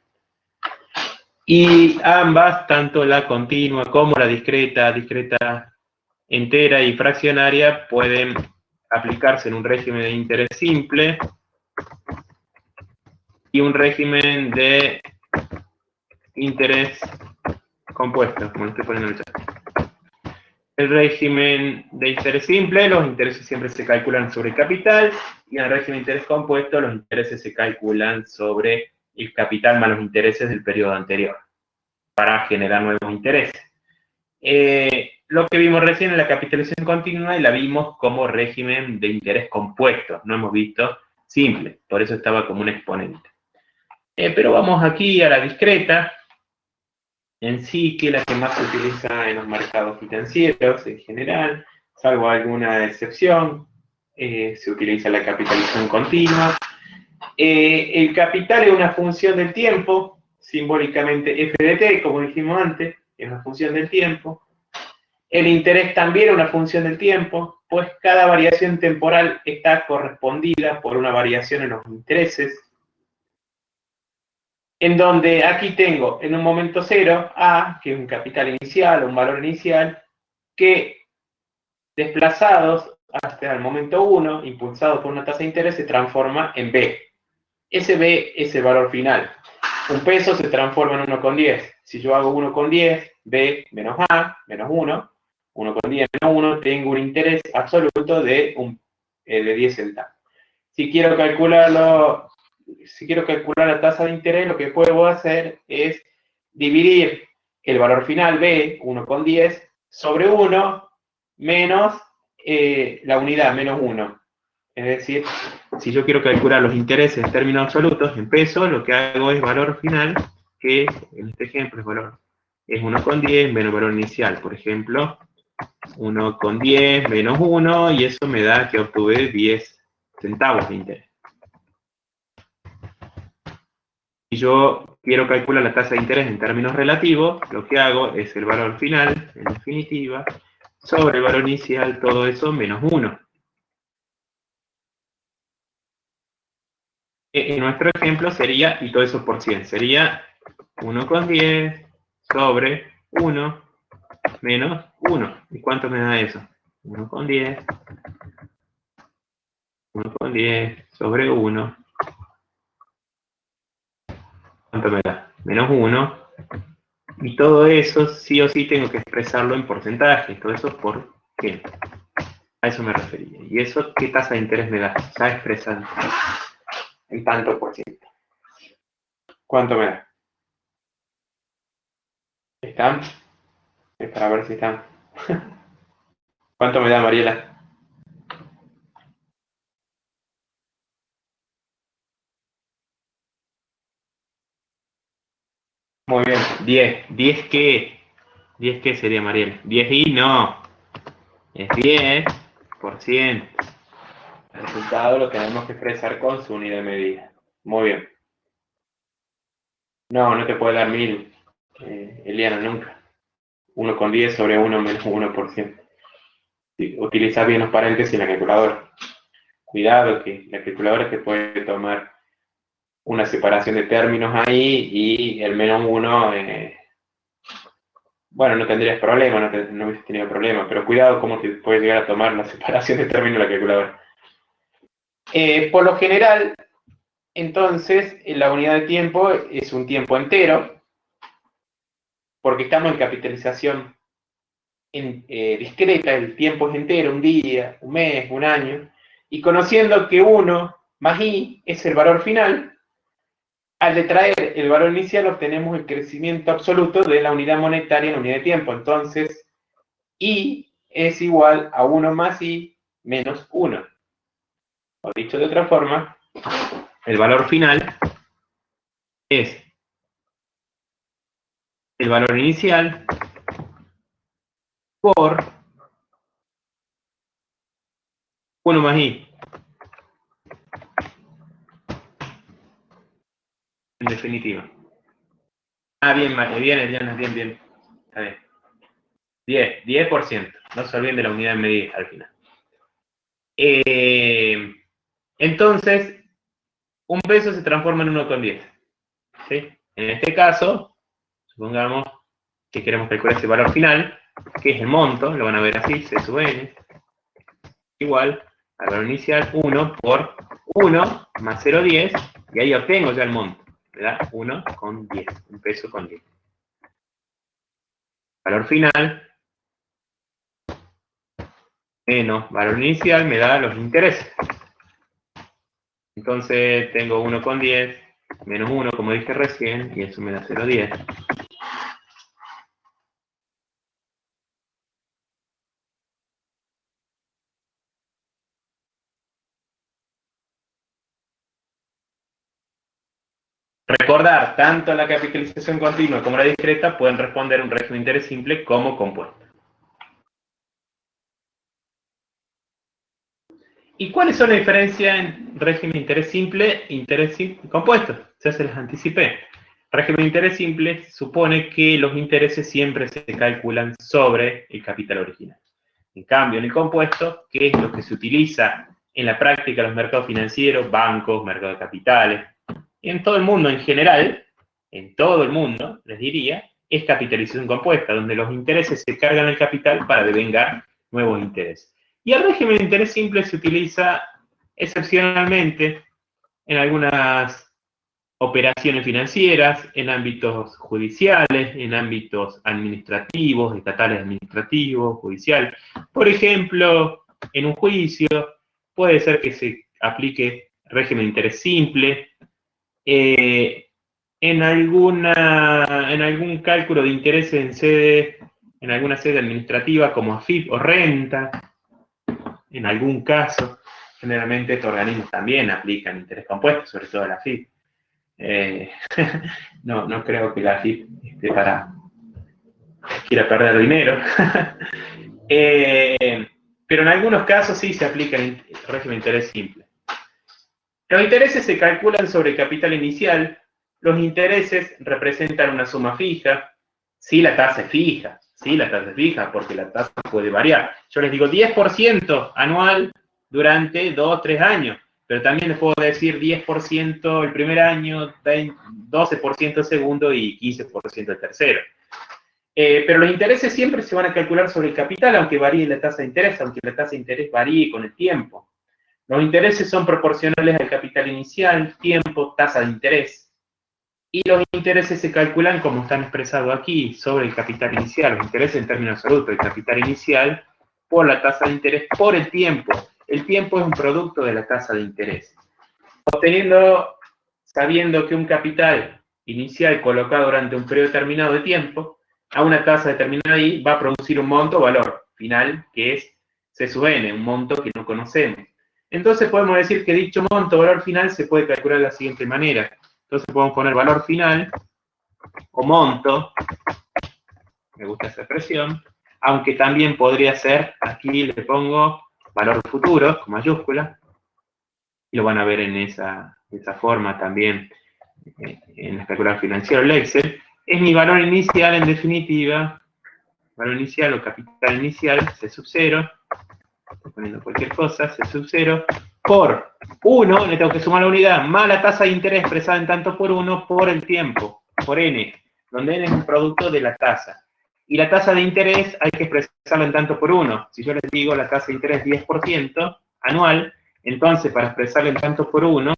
Y ambas, tanto la continua como la discreta entera y fraccionaria, pueden aplicarse en un régimen de interés simple y un régimen de interés compuesto, como lo estoy poniendo en el chat. El régimen de interés simple, los intereses siempre se calculan sobre el capital, y en el régimen de interés compuesto, los intereses se calculan sobre el capital más los intereses del periodo anterior, para generar nuevos intereses. Lo que vimos recién en la capitalización continua, y la vimos como régimen de interés compuesto, no hemos visto simple, por eso estaba como un exponente. Pero vamos aquí a la discreta, en sí, que es la que más se utiliza en los mercados financieros en general, salvo alguna excepción, se utiliza la capitalización continua. El capital es una función del tiempo, simbólicamente f de t, como dijimos antes, es una función del tiempo. El interés también es una función del tiempo, pues cada variación temporal está correspondida por una variación en los intereses, en donde aquí tengo en un momento cero A, que es un capital inicial o un valor inicial, que desplazados hasta el momento 1, impulsados por una tasa de interés, se transforma en B. Ese B es el valor final. Un peso se transforma en 1,10. Si yo hago 1,10, B menos A, menos 1, 1,10 menos 1, tengo un interés absoluto de 10 centavos. Si quiero calcular la tasa de interés, lo que puedo hacer es dividir el valor final B, 1,10, sobre 1 menos la unidad, menos 1. Es decir, si yo quiero calcular los intereses en términos absolutos, en pesos, lo que hago es valor final, que en este ejemplo es 1,10 menos valor inicial. Por ejemplo, 1,10 menos 1, y eso me da que obtuve 10 centavos de interés. Si yo quiero calcular la tasa de interés en términos relativos, lo que hago es el valor final, en definitiva, sobre el valor inicial, todo eso menos 1. En nuestro ejemplo sería, y todo eso por 100, sería 1,10 sobre 1 menos 1. ¿Y cuánto me da eso? 1,10 sobre 1. ¿Cuánto me da? Menos 1. Y todo eso sí o sí tengo que expresarlo en porcentaje. Todo eso por 100. A eso me refería. ¿Y eso qué tasa de interés me da? Ya expresando en tanto por ciento. ¿Cuánto me da? ¿Están? Es para ver si están. ¿Cuánto me da, Mariela? Muy bien. 10. ¿10 qué? ¿10 qué sería, Mariela? 10 y no. Es 10%. El resultado lo tenemos que expresar con su unidad de medida. Muy bien. No, no te puede dar 1000, Eliana, nunca. 1,10 sobre 1 menos 1%. Si utilizas bien los paréntesis en la calculadora. Cuidado que la calculadora te puede tomar una separación de términos ahí, y el menos 1, bueno, no tendrías problema, no hubieses tenido problema, pero cuidado cómo te puede llegar a tomar la separación de términos en la calculadora. Por lo general, entonces, la unidad de tiempo es un tiempo entero, porque estamos en capitalización discreta, el tiempo es entero, un día, un mes, un año, y conociendo que 1 más i es el valor final, al detraer el valor inicial obtenemos el crecimiento absoluto de la unidad monetaria en la unidad de tiempo. Entonces, i es igual a 1 más i menos 1. O dicho de otra forma, el valor final es el valor inicial por 1 más i. En definitiva. Bien, bien. Está bien. 10%. No se olviden de la unidad de medida al final. Entonces, un peso se transforma en 1,10. ¿Sí? En este caso, supongamos que queremos calcular ese valor final, que es el monto, lo van a ver así, C sub n, igual al valor inicial 1 por 1 más 0,10, y ahí obtengo ya el monto, me da 1,10, un peso con 10. Valor final menos valor inicial me da los intereses. Entonces tengo 1,10 menos 1, como dije recién, y eso me da 0,10. Recordar, tanto la capitalización continua como la discreta pueden responder a un régimen de interés simple como compuesto. ¿Y cuáles son las diferencias en régimen de interés simple e interés compuesto? Ya se las anticipé. Régimen de interés simple supone que los intereses siempre se calculan sobre el capital original. En cambio, en el compuesto, que es lo que se utiliza en la práctica de los mercados financieros, bancos, mercados de capitales, y en todo el mundo en general, en todo el mundo, les diría, es capitalización compuesta, donde los intereses se cargan al capital para devengar nuevos intereses. Y el régimen de interés simple se utiliza excepcionalmente en algunas operaciones financieras, en ámbitos judiciales, en ámbitos administrativos, estatales administrativos, judicial. Por ejemplo, en un juicio puede ser que se aplique régimen de interés simple, en algún cálculo de intereses en alguna sede administrativa como AFIP o renta, en algún caso. Generalmente estos organismos también aplican interés compuesto, sobre todo la AFIP. No creo que la AFIP quiera perder dinero. Pero en algunos casos sí se aplica el régimen de interés simple. Los intereses se calculan sobre el capital inicial. Los intereses representan una suma fija. Si la tasa es fija, porque la tasa puede variar. Yo les digo 10% anual durante 2 o 3 años, pero también les puedo decir 10% el primer año, 12% el segundo y 15% el tercero. Pero los intereses siempre se van a calcular sobre el capital, aunque varíe la tasa de interés, aunque la tasa de interés varíe con el tiempo. Los intereses son proporcionales al capital inicial, tiempo, tasa de interés. Y los intereses se calculan como están expresados aquí, sobre el capital inicial. Los intereses en términos absolutos, el capital inicial por la tasa de interés por el tiempo. El tiempo es un producto de la tasa de interés. Sabiendo que un capital inicial colocado durante un periodo determinado de tiempo, a una tasa determinada ahí, va a producir un monto o valor final, que es C sub n, un monto que no conocemos. Entonces podemos decir que dicho monto o valor final se puede calcular de la siguiente manera. Entonces podemos poner valor final o monto, me gusta esa expresión, aunque también podría ser, aquí le pongo valor futuro, con mayúscula, y lo van a ver en esa forma también en el calculador financiero, el Excel. Es mi valor inicial, en definitiva, valor inicial o capital inicial, C sub 0, estoy poniendo cualquier cosa, C sub 0, por 1, le tengo que sumar la unidad, más la tasa de interés expresada en tanto por 1, por el tiempo, por n, donde n es un producto de la tasa. Y la tasa de interés hay que expresarla en tanto por 1. Si yo les digo la tasa de interés 10% anual, entonces para expresarla en tanto por 1,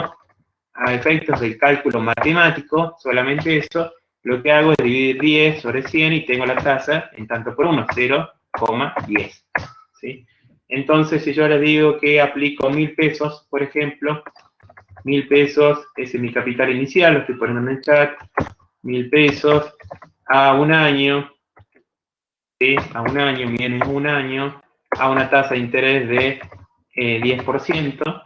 a efectos del cálculo matemático, solamente eso, lo que hago es dividir 10 sobre 100 y tengo la tasa en tanto por 1, 0 10, ¿sí? Entonces, si yo les digo que aplico 1.000 pesos, por ejemplo, 1.000 pesos, ese es mi capital inicial, lo estoy poniendo en el chat, 1.000 pesos a un año, ¿sí? A un año, viene un año, a una tasa de interés de 10%.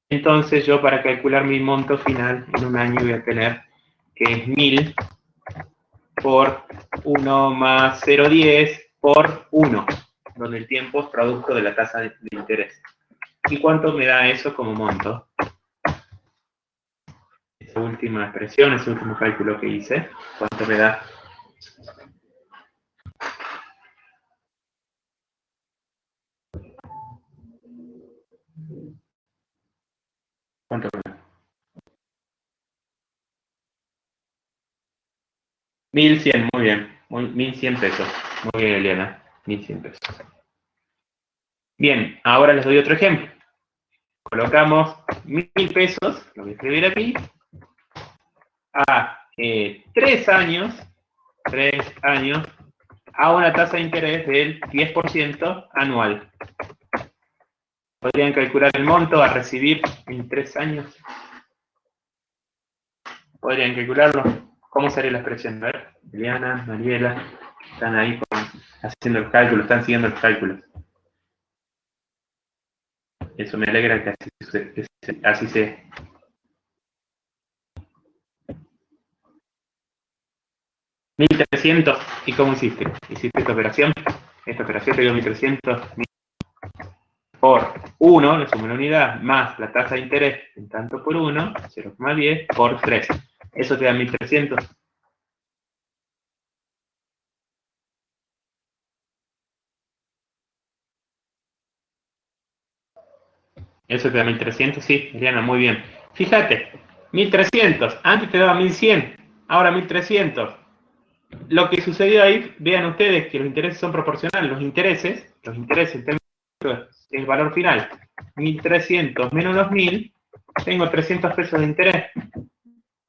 Entonces yo para calcular mi monto final en un año voy a tener que es 1.000 por 1 más 0,10 por 1, donde el tiempo es producto de la tasa de interés. ¿Y cuánto me da eso como monto? Esa última expresión, ese último cálculo que hice, ¿cuánto me da? ¿Cuánto me da? 1.100, muy bien. 1.100 pesos. Muy bien, Eliana. 1.100 pesos. Bien, ahora les doy otro ejemplo. Colocamos 1.000 pesos, lo voy a escribir aquí, a 3 años, a una tasa de interés del 10% anual. ¿Podrían calcular el monto a recibir en 3 años? ¿Podrían calcularlo? ¿Cómo sería la expresión? A ver, Eliana, Mariela, están ahí haciendo los cálculos, están siguiendo los cálculos. Eso me alegra que así sea. 1.300. ¿Y cómo hiciste? ¿Hiciste esta operación? Esta operación te dio 1.300 por 1, le sumo la unidad, más la tasa de interés en tanto por 1, 0,10 por 3. Eso te da 1.300. Eso te da 1.300, sí, Eliana, muy bien. Fíjate, 1.300, antes te daba 1.100, ahora 1.300. Lo que sucedió ahí, vean ustedes que los intereses son proporcionales. Los intereses en términos del valor final, 1.300 menos los 1.000, tengo 300 pesos de interés.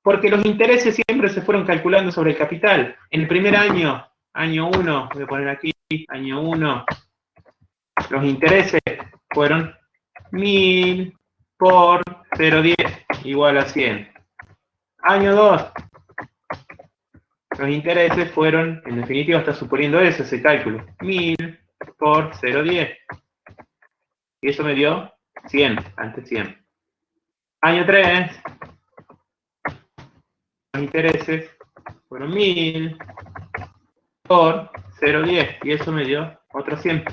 Porque los intereses siempre se fueron calculando sobre el capital. En el primer año, año 1, voy a poner aquí, año 1, los intereses fueron 1.000 por 0,10 igual a 100. Año 2, los intereses fueron, en definitiva está suponiendo eso, ese cálculo, 1.000 por 0,10. Y eso me dio 100, antes 100. Año 3, los intereses fueron 1.000 por 0,10. Y eso me dio otro 100.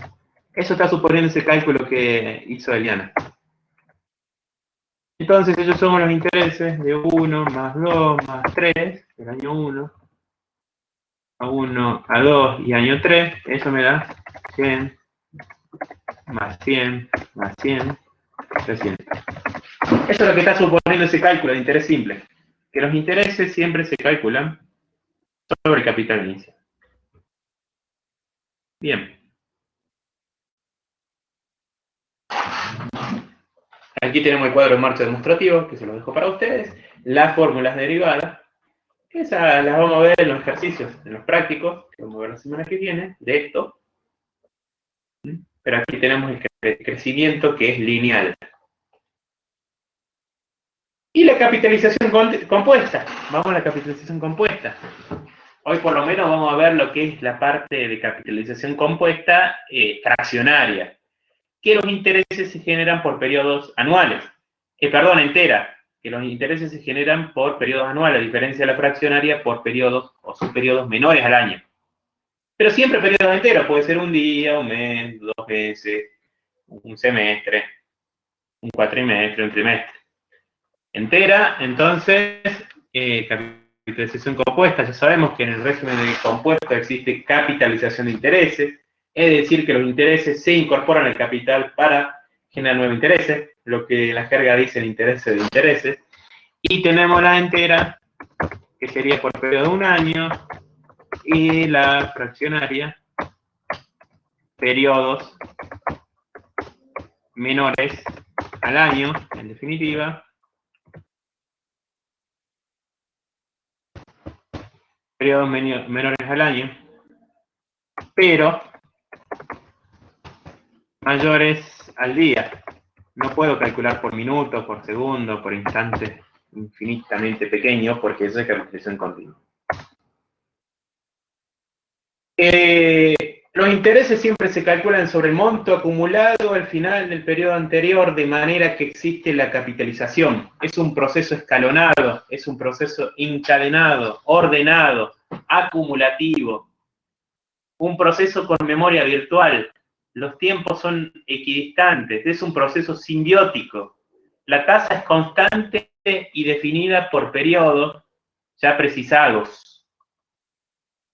Eso está suponiendo ese cálculo que hizo Eliana. Entonces ellos son los intereses de 1 más 2 más 3, del año 1, a 1, a 2 y año 3, eso me da 100, más 100, más 100, 300. Eso es lo que está suponiendo ese cálculo de interés simple, que los intereses siempre se calculan sobre el capital inicial. Bien. Aquí tenemos el cuadro de marcha demostrativo, que se lo dejo para ustedes. Las fórmulas derivadas, que esas las vamos a ver en los ejercicios, en los prácticos, que vamos a ver la semana que viene, de esto. Pero aquí tenemos el crecimiento que es lineal. Y la capitalización compuesta. Vamos a la capitalización compuesta. Hoy por lo menos vamos a ver lo que es la parte de capitalización compuesta fraccionaria. Que los intereses se generan por periodos anuales. Perdón, entera. Que los intereses se generan por periodos anuales, a diferencia de la fraccionaria por periodos o subperiodos menores al año. Pero siempre periodos enteros. Puede ser un día, un mes, 2 meses, un semestre, un cuatrimestre, un trimestre. Entera, entonces, capitalización compuesta. Ya sabemos que en el régimen de compuesto existe capitalización de intereses, es decir, que los intereses se incorporan al capital para generar nuevos intereses, lo que la jerga dice el interés de intereses. Y tenemos la entera, que sería por periodo de un año, y la fraccionaria, periodos menores al año, en definitiva, periodos menores al año, pero mayores al día. No puedo calcular por minuto, por segundo, por instante infinitamente pequeño, porque eso es capitalización continua. Los intereses siempre se calculan sobre el monto acumulado al final del periodo anterior, de manera que existe la capitalización. Es un proceso escalonado, es un proceso encadenado, ordenado, acumulativo. Un proceso con memoria virtual. Los tiempos son equidistantes, es un proceso simbiótico. La tasa es constante y definida por periodos ya precisados.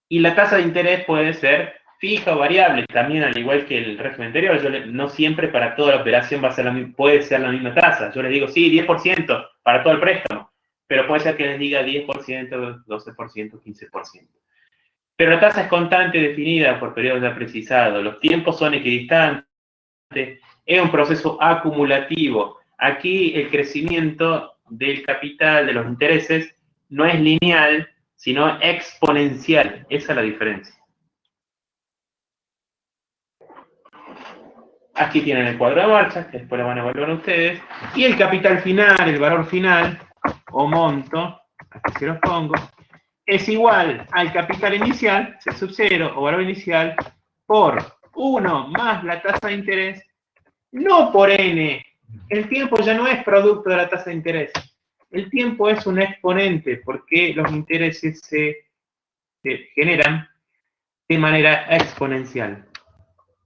Y la tasa de interés puede ser fija o variable, también al igual que el régimen anterior. No siempre para toda la operación va a ser puede ser la misma tasa. Yo les digo, sí, 10% para todo el préstamo, pero puede ser que les diga 10%, 12%, 15%. Pero la tasa es constante definida por periodos ya precisados. Los tiempos son equidistantes. Es un proceso acumulativo. Aquí el crecimiento del capital, de los intereses, no es lineal, sino exponencial. Esa es la diferencia. Aquí tienen el cuadro de marcha, que después lo van a evaluar ustedes. Y el capital final, el valor final, o monto, aquí se los pongo, es igual al capital inicial, C sub 0, o valor inicial, por 1 más la tasa de interés, no por n. El tiempo ya no es producto de la tasa de interés. El tiempo es un exponente, porque los intereses se generan de manera exponencial.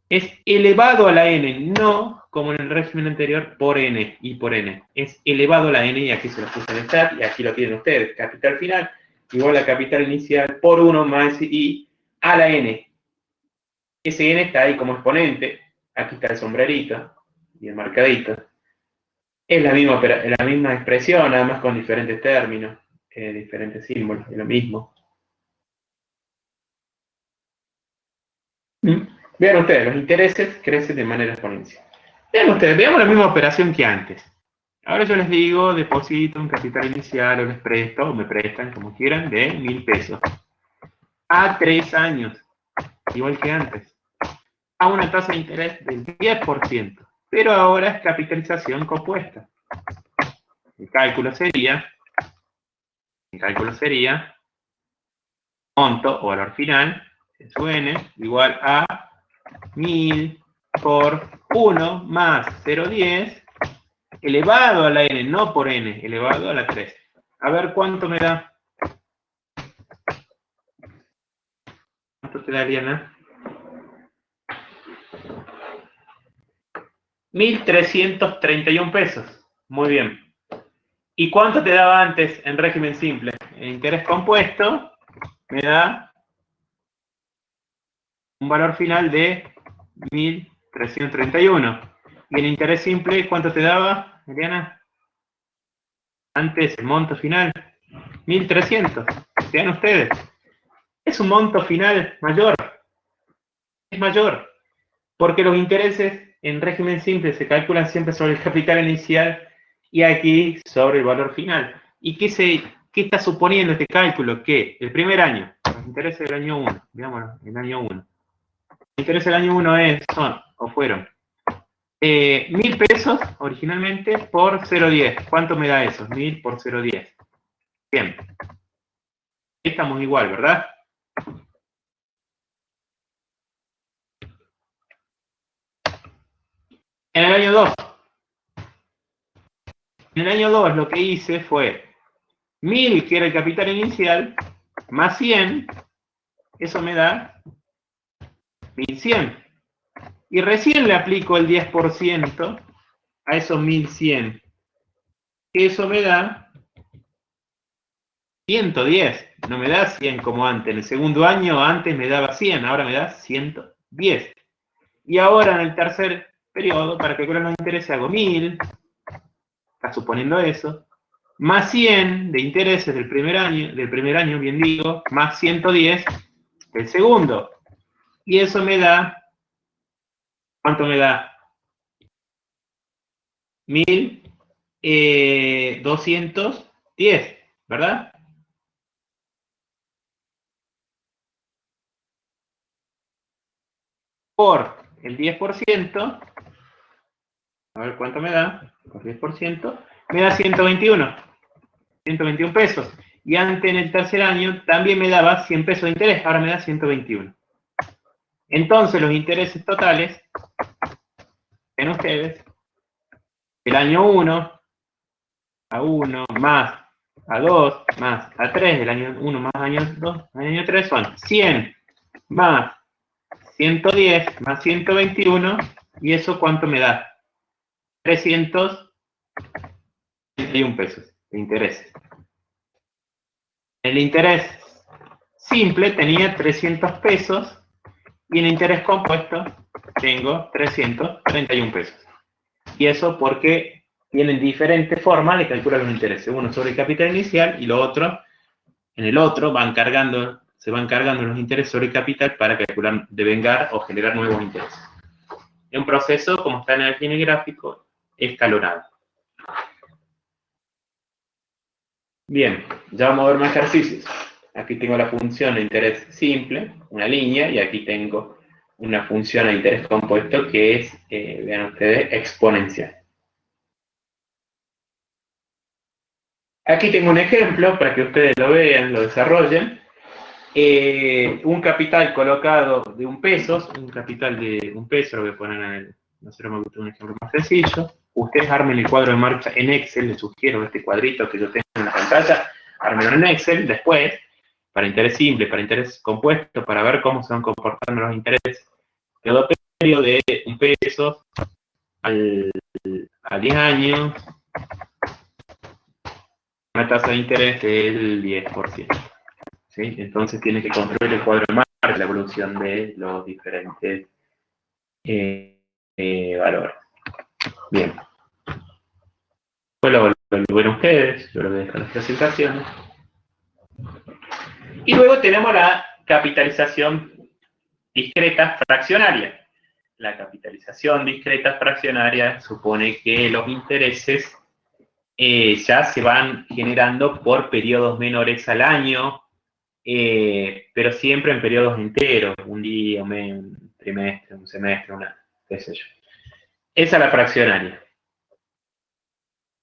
Es elevado a la n, no como en el régimen anterior por n y por n. Es elevado a la n, y aquí se lo puse en el chat, y aquí lo tienen ustedes. Capital final igual a capital inicial por 1 más i a la n. Ese n está ahí como exponente. Aquí está el sombrerito, bien marcadito. Es la misma expresión, nada más con diferentes términos, diferentes símbolos, es lo mismo. Vean ustedes, los intereses crecen de manera exponencial. Vean ustedes, veamos la misma operación que antes. Ahora yo les digo, deposito un capital inicial, o les presto, o me prestan, como quieran, de 1.000 pesos. A 3 años, igual que antes. A una tasa de interés del 10%. Pero ahora es capitalización compuesta. El cálculo sería monto o valor final, sub n, igual a 1.000 por 1 más 0,10 elevado a la n, no por n, elevado a la 3. A ver cuánto me da. ¿Cuánto te da, Diana? 1.331 pesos. Muy bien. ¿Y cuánto te daba antes en régimen simple? El interés compuesto me da un valor final de 1.331. ¿Y el interés simple cuánto te daba, Eliana? Antes el monto final, 1.300. Vean ustedes. Es un monto final mayor. Es mayor. Porque los intereses en régimen simple se calculan siempre sobre el capital inicial y aquí sobre el valor final. ¿Y qué está suponiendo este cálculo? Que el primer año, los intereses del año 1, digámoslo, el año 1. Los intereses del año 1 fueron 1.000 pesos originalmente por 0,10. ¿Cuánto me da eso? 1.000 por 0,10. Bien. Estamos igual, ¿verdad? En el año 2. En el año 2 lo que hice fue 1.000, que era el capital inicial, más 100, eso me da 1.100. Y recién le aplico el 10% a esos 1.100. Eso me da 110. No me da 100 como antes. En el segundo año antes me daba 100, ahora me da 110. Y ahora en el tercer periodo, para calcular los intereses, hago 1.000, está suponiendo eso, más 100 de intereses del primer año, bien digo, más 110 del segundo. Y eso me da, ¿cuánto me da? 1.210, ¿verdad? Por el 10%, A ver cuánto me da, por 10%, me da 121 pesos. Y antes en el tercer año también me daba 100 pesos de interés, ahora me da 121. Entonces los intereses totales, ven ustedes, el año 1, a 1, más a 2, más a 3, del año 1 más año 2, año 3 son 100 más 110 más 121, ¿y eso cuánto me da? 331 pesos de interés. El interés simple tenía 300 pesos y en interés compuesto tengo 331 pesos. Y eso porque tienen diferentes formas de calcular los intereses. Uno sobre el capital inicial y lo otro, en el otro se van cargando los intereses sobre el capital para calcular, devengar o generar nuevos intereses. Es un proceso, como está en el gráfico, escalonado. Bien, ya vamos a ver más ejercicios. Aquí tengo la función de interés simple, una línea, y aquí tengo una función de interés compuesto que es, vean ustedes, exponencial. Aquí tengo un ejemplo para que ustedes lo vean, lo desarrollen. Un capital colocado de un capital de un peso, lo voy a poner en el, no sé, me gusta un ejemplo más sencillo. Ustedes armen el cuadro de marcha en Excel, les sugiero este cuadrito que yo tengo en la pantalla, ármenlo en Excel, después, para interés simple, para interés compuesto, para ver cómo se van comportando los intereses. Quedó periodo de un peso a 10 años, una tasa de interés del 10%. ¿Sí? Entonces tiene que construir el cuadro de marcha, la evolución de los diferentes valores. Bien. Después lo ven ustedes, yo lo voy a dejar en las presentaciones. Y luego tenemos la capitalización discreta fraccionaria. La capitalización discreta fraccionaria supone que los intereses ya se van generando por periodos menores al año, pero siempre en periodos enteros, un día, un trimestre, un semestre, qué sé yo. Esa es la fraccionaria.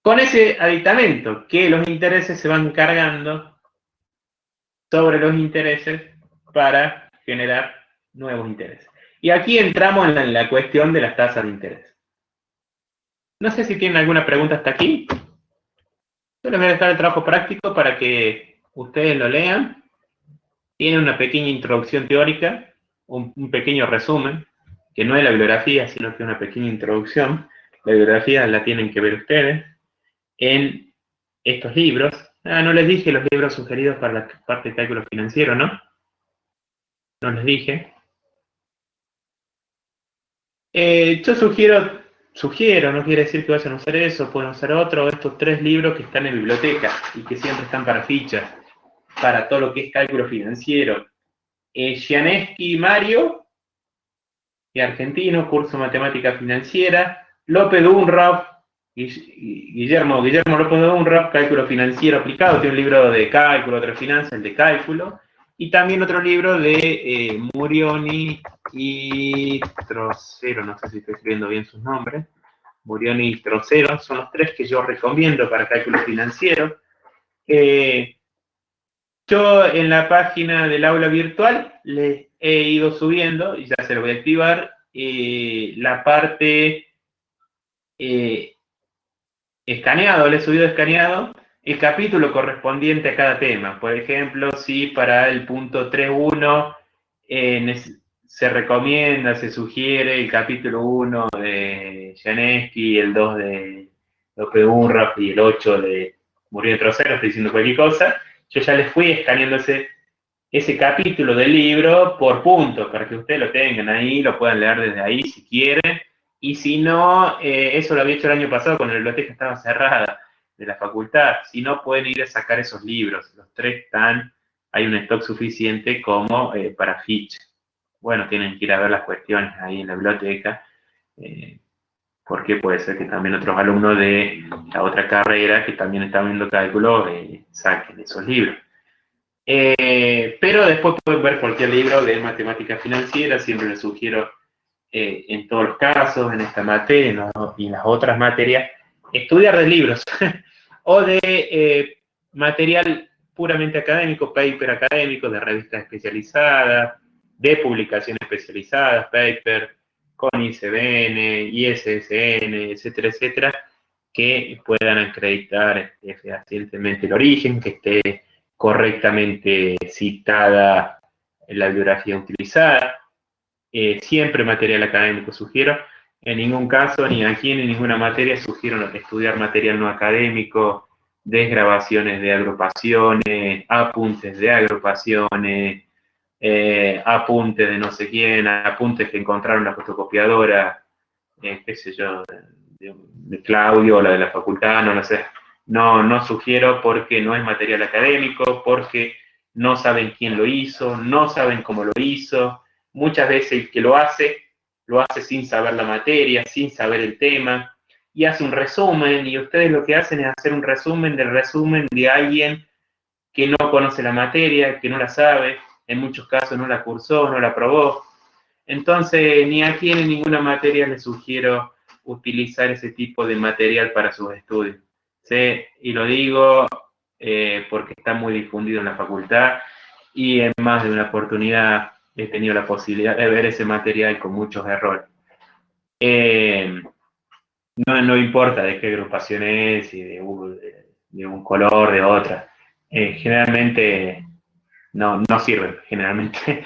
Con ese aditamento, que los intereses se van cargando sobre los intereses para generar nuevos intereses. Y aquí entramos en la cuestión de las tasas de interés. No sé si tienen alguna pregunta hasta aquí. Yo les voy a dejar el trabajo práctico para que ustedes lo lean. Tiene una pequeña introducción teórica, un pequeño resumen, que no es la bibliografía, sino que es una pequeña introducción. La bibliografía la tienen que ver ustedes en estos libros. No les dije los libros sugeridos para la parte de cálculo financiero, ¿no? No les dije. Yo sugiero, no quiere decir que vayan a usar eso, pueden usar otro, estos 3 libros que están en biblioteca y que siempre están para fichas, para todo lo que es cálculo financiero. Gianeschi Mario, y argentino, curso de matemática financiera. López de Unraff, Guillermo López de Unraff, cálculo financiero aplicado, tiene un libro de cálculo, otro de finanzas, el de cálculo, y también otro libro de Murioni y Trocero, no sé si estoy escribiendo bien sus nombres, Murioni y Trocero, son los 3 que yo recomiendo para cálculo financiero. Yo en la página del aula virtual les he ido subiendo, y ya se lo voy a activar, la parte escaneado, le he subido escaneado el capítulo correspondiente a cada tema. Por ejemplo, si para el punto 3.1 se recomienda, se sugiere el capítulo 1 de Janeski, el 2 de López Unraff y el 8 de Muriel Trocero, estoy diciendo cualquier cosa, yo ya les fui escaneando ese capítulo del libro por puntos, para que ustedes lo tengan ahí, lo puedan leer desde ahí si quieren. Y si no, eso lo había hecho el año pasado cuando la biblioteca estaba cerrada de la facultad. Si no, pueden ir a sacar esos libros. Los 3 están, hay un stock suficiente como para ficha. Bueno, tienen que ir a ver las cuestiones ahí en la biblioteca, porque puede ser que también otros alumnos de la otra carrera que también están viendo cálculo saquen esos libros. Pero después pueden ver cualquier libro de matemática financiera, siempre les sugiero en todos los casos, en esta materia y en las otras materias, estudiar de libros o de material puramente académico, paper académico, de revistas especializadas, de publicaciones especializadas, paper, con ICBN, ISSN, etcétera, etcétera, que puedan acreditar fehacientemente el origen, que esté correctamente citada la bibliografía utilizada. Siempre material académico sugiero. En ningún caso, ni aquí ni en ninguna materia, sugiero estudiar material no académico, desgrabaciones de agrupaciones, apuntes de agrupaciones, apuntes de no sé quién, apuntes que encontraron la fotocopiadora, qué sé yo, de Claudio o la de la facultad, no lo sé. No sugiero porque no es material académico, porque no saben quién lo hizo, no saben cómo lo hizo. Muchas veces el que lo hace sin saber la materia, sin saber el tema, y hace un resumen, y ustedes lo que hacen es hacer un resumen de alguien que no conoce la materia, que no la sabe, en muchos casos no la cursó, no la aprobó. Entonces, ni aquí ni en ninguna materia les sugiero utilizar ese tipo de material para sus estudios. ¿Sí? Y lo digo porque está muy difundido en la facultad y en más de una oportunidad he tenido la posibilidad de ver ese material con muchos errores. No importa de qué agrupación es y de un color, de otra. Generalmente no sirven, generalmente.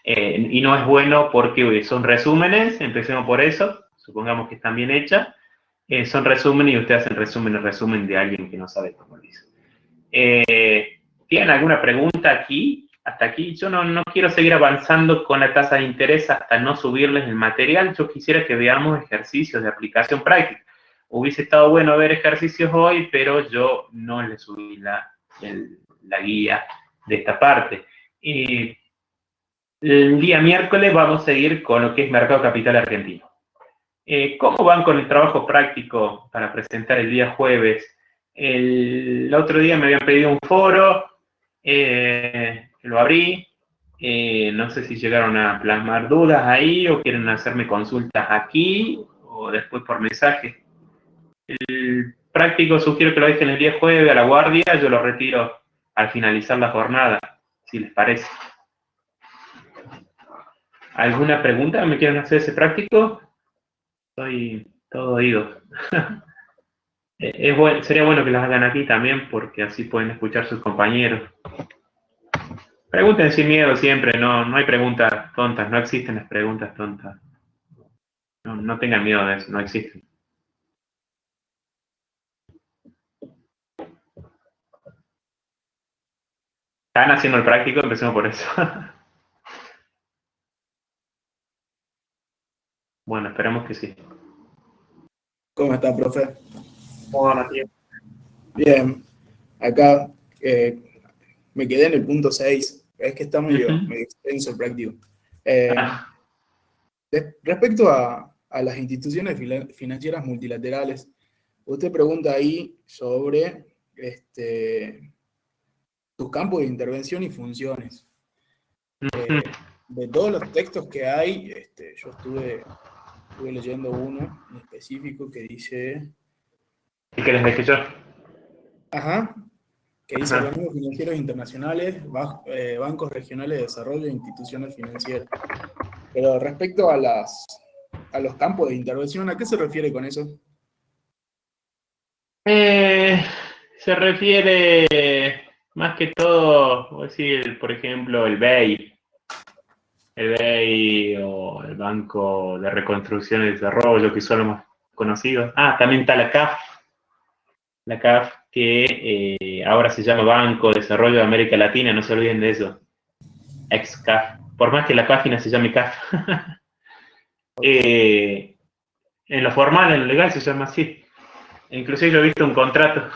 Y no es bueno porque son resúmenes, empecemos por eso, supongamos que están bien hechas. Son resúmenes y ustedes hacen resumen de alguien que no sabe cómo lo hizo. ¿Tienen alguna pregunta aquí? Hasta aquí. Yo no quiero seguir avanzando con la tasa de interés hasta no subirles el material. Yo quisiera que veamos ejercicios de aplicación práctica. Hubiese estado bueno ver ejercicios hoy, pero yo no les subí la guía de esta parte. El día miércoles vamos a seguir con lo que es Mercado Capital Argentino. ¿Cómo van con el trabajo práctico para presentar el día jueves? El otro día me habían pedido un foro, lo abrí, no sé si llegaron a plasmar dudas ahí o quieren hacerme consultas aquí o después por mensaje. El práctico sugiero que lo dejen el día jueves a la guardia, yo lo retiro al finalizar la jornada, si les parece. ¿Alguna pregunta me quieren hacer ese práctico? Estoy todo oído. Sería bueno que las hagan aquí también porque así pueden escuchar sus compañeros. Pregunten sin miedo siempre, no hay preguntas tontas, no existen las preguntas tontas. No tengan miedo de eso, no existen. ¿Están haciendo el práctico? Empecemos por eso. Bueno, esperemos que sí. ¿Cómo está, profe? Hola, Matías. Bien, acá me quedé en el punto 6. Es que está medio extenso el práctico. Respecto a las instituciones financieras multilaterales, usted pregunta ahí sobre sus campos de intervención y funciones. De todos los textos que hay, yo estuve leyendo uno en específico que dice... ¿Y qué les dejé yo? Ajá. Que dice organismos financieros internacionales, bancos regionales de desarrollo e instituciones financieras. Pero respecto a los campos de intervención, ¿a qué se refiere con eso? Se refiere más que todo, decir, por ejemplo, el BEI o el Banco de Reconstrucción y Desarrollo, que son los más conocidos. También está la CAF que ahora se llama Banco de Desarrollo de América Latina, no se olviden de eso. Ex-CAF, por más que la página se llame CAF. En lo formal, en lo legal se llama así. Inclusive yo he visto un contrato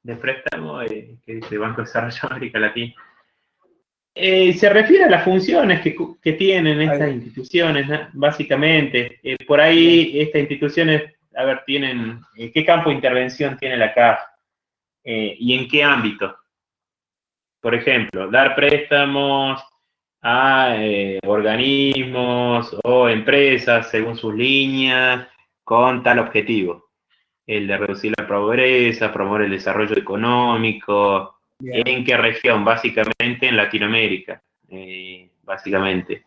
de préstamo que dice Banco de Desarrollo de América Latina. Se refiere a las funciones que tienen estas instituciones, ¿no? Básicamente. Por ahí estas instituciones, a ver, tienen, ¿qué campo de intervención tiene la CAF? ¿Y en qué ámbito? Por ejemplo, dar préstamos a organismos o empresas según sus líneas con tal objetivo, el de reducir la pobreza, promover el desarrollo económico. Bien, ¿En qué región? Básicamente en Latinoamérica, básicamente.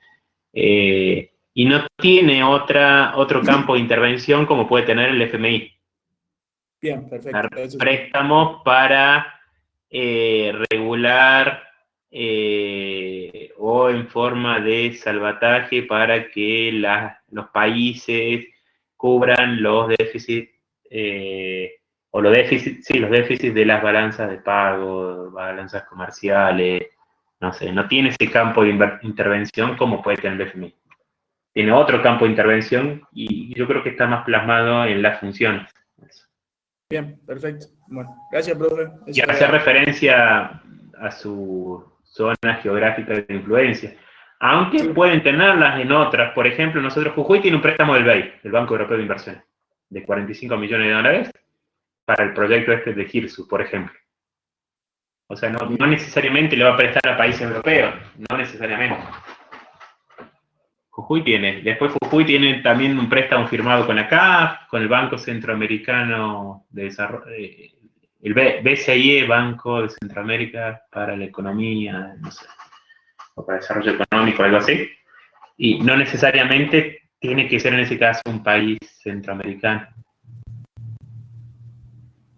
Y no tiene otro campo de intervención como puede tener el FMI. bien, perfecto. Eso sí. Préstamos para regular o en forma de salvataje para que los países cubran los déficits o los déficits, sí, los déficits de las balanzas de pago, balanzas comerciales, no sé, no tiene ese campo de intervención como puede tener el FMI. Tiene otro campo de intervención y yo creo que está más plasmado en las funciones. Bien, perfecto. Bueno, gracias, profe. Y Eso hacer era. referencia a su zona geográfica de influencia. Aunque Sí, pueden tenerlas en otras. Por ejemplo, nosotros Jujuy tiene un préstamo del BEI, el Banco Europeo de Inversiones, de 45 millones de dólares para el proyecto este de Girsu, por ejemplo. O sea, no necesariamente le va a prestar a países europeos, no necesariamente. Jujuy tiene. Después Jujuy tiene también un préstamo firmado con la CAF, con el Banco Centroamericano de Desarrollo, el BCIE, Banco de Centroamérica para la Economía, no sé, o para el Desarrollo Económico, algo así. Y no necesariamente tiene que ser en ese caso un país centroamericano.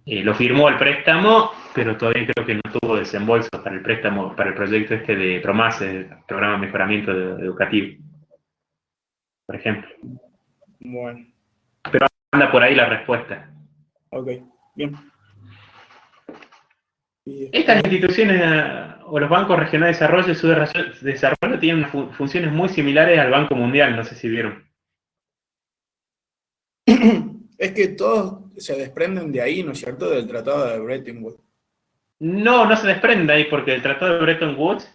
Lo firmó el préstamo, pero todavía creo que no tuvo desembolso para el préstamo, para el proyecto este de PROMASE, el Programa de Mejoramiento Educativo, por ejemplo. bueno, Anda por ahí la respuesta. ok, bien. Y Estas después, instituciones o los bancos regionales de desarrollo, su desarrollo tienen funciones muy similares al Banco Mundial, no sé si vieron. es que todos se desprenden de ahí, ¿no es cierto? Del Tratado de Bretton Woods. No se desprende ahí porque el Tratado de Bretton Woods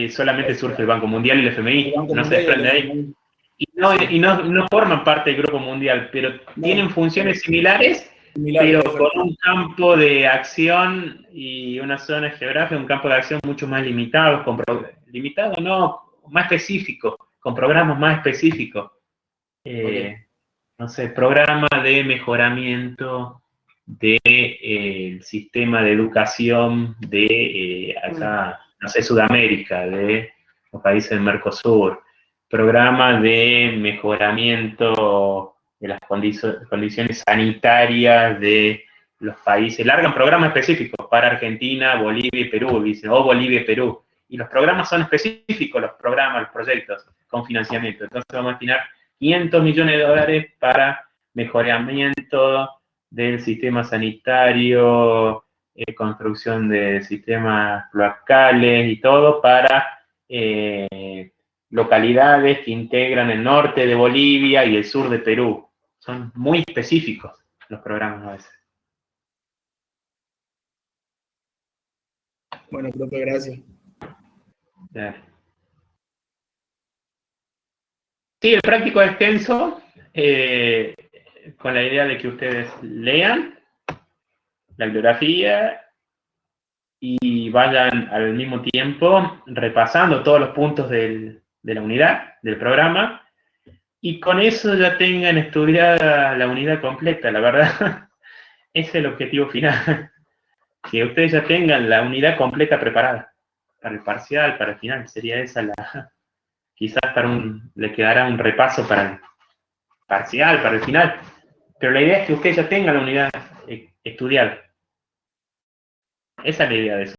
solamente O surge sea, el Banco Mundial y el el FMI, Banco no se Mundial y el desprende ahí. FMI. Y Sí. no forman parte del Grupo Mundial, pero tienen No, funciones similares, similares, pero es con verdad. un campo de acción y una zona geográfica, un campo de acción mucho más limitado, limitado no, más específico, con programas más específicos. Ok. No sé, programa de mejoramiento del sistema de educación de acá, no sé, Sudamérica, de los países del Mercosur, programa de mejoramiento de las condiciones sanitarias de los países, largan programas específicos para Argentina, Bolivia y Perú, dicen, o Bolivia y Perú, y los programas son específicos, los programas, los proyectos, con financiamiento. Entonces vamos a destinar 500 millones de dólares para mejoramiento del sistema sanitario, construcción de sistemas cloacales y todo para localidades que integran el norte de Bolivia y el sur de Perú. Son muy específicos los programas a veces. Bueno, profe, gracias. Sí, el práctico extenso, con la idea de que ustedes lean la bibliografía y vayan al mismo tiempo repasando todos los puntos de la unidad, del programa, y con eso ya tengan estudiada la unidad completa, la verdad. Ese es el objetivo final, que ustedes ya tengan la unidad completa preparada para el parcial, para el final, sería esa la, quizás le quedará un repaso para el parcial, para el final, pero la idea es que ustedes ya tengan la unidad estudiada. Esa es la idea de eso.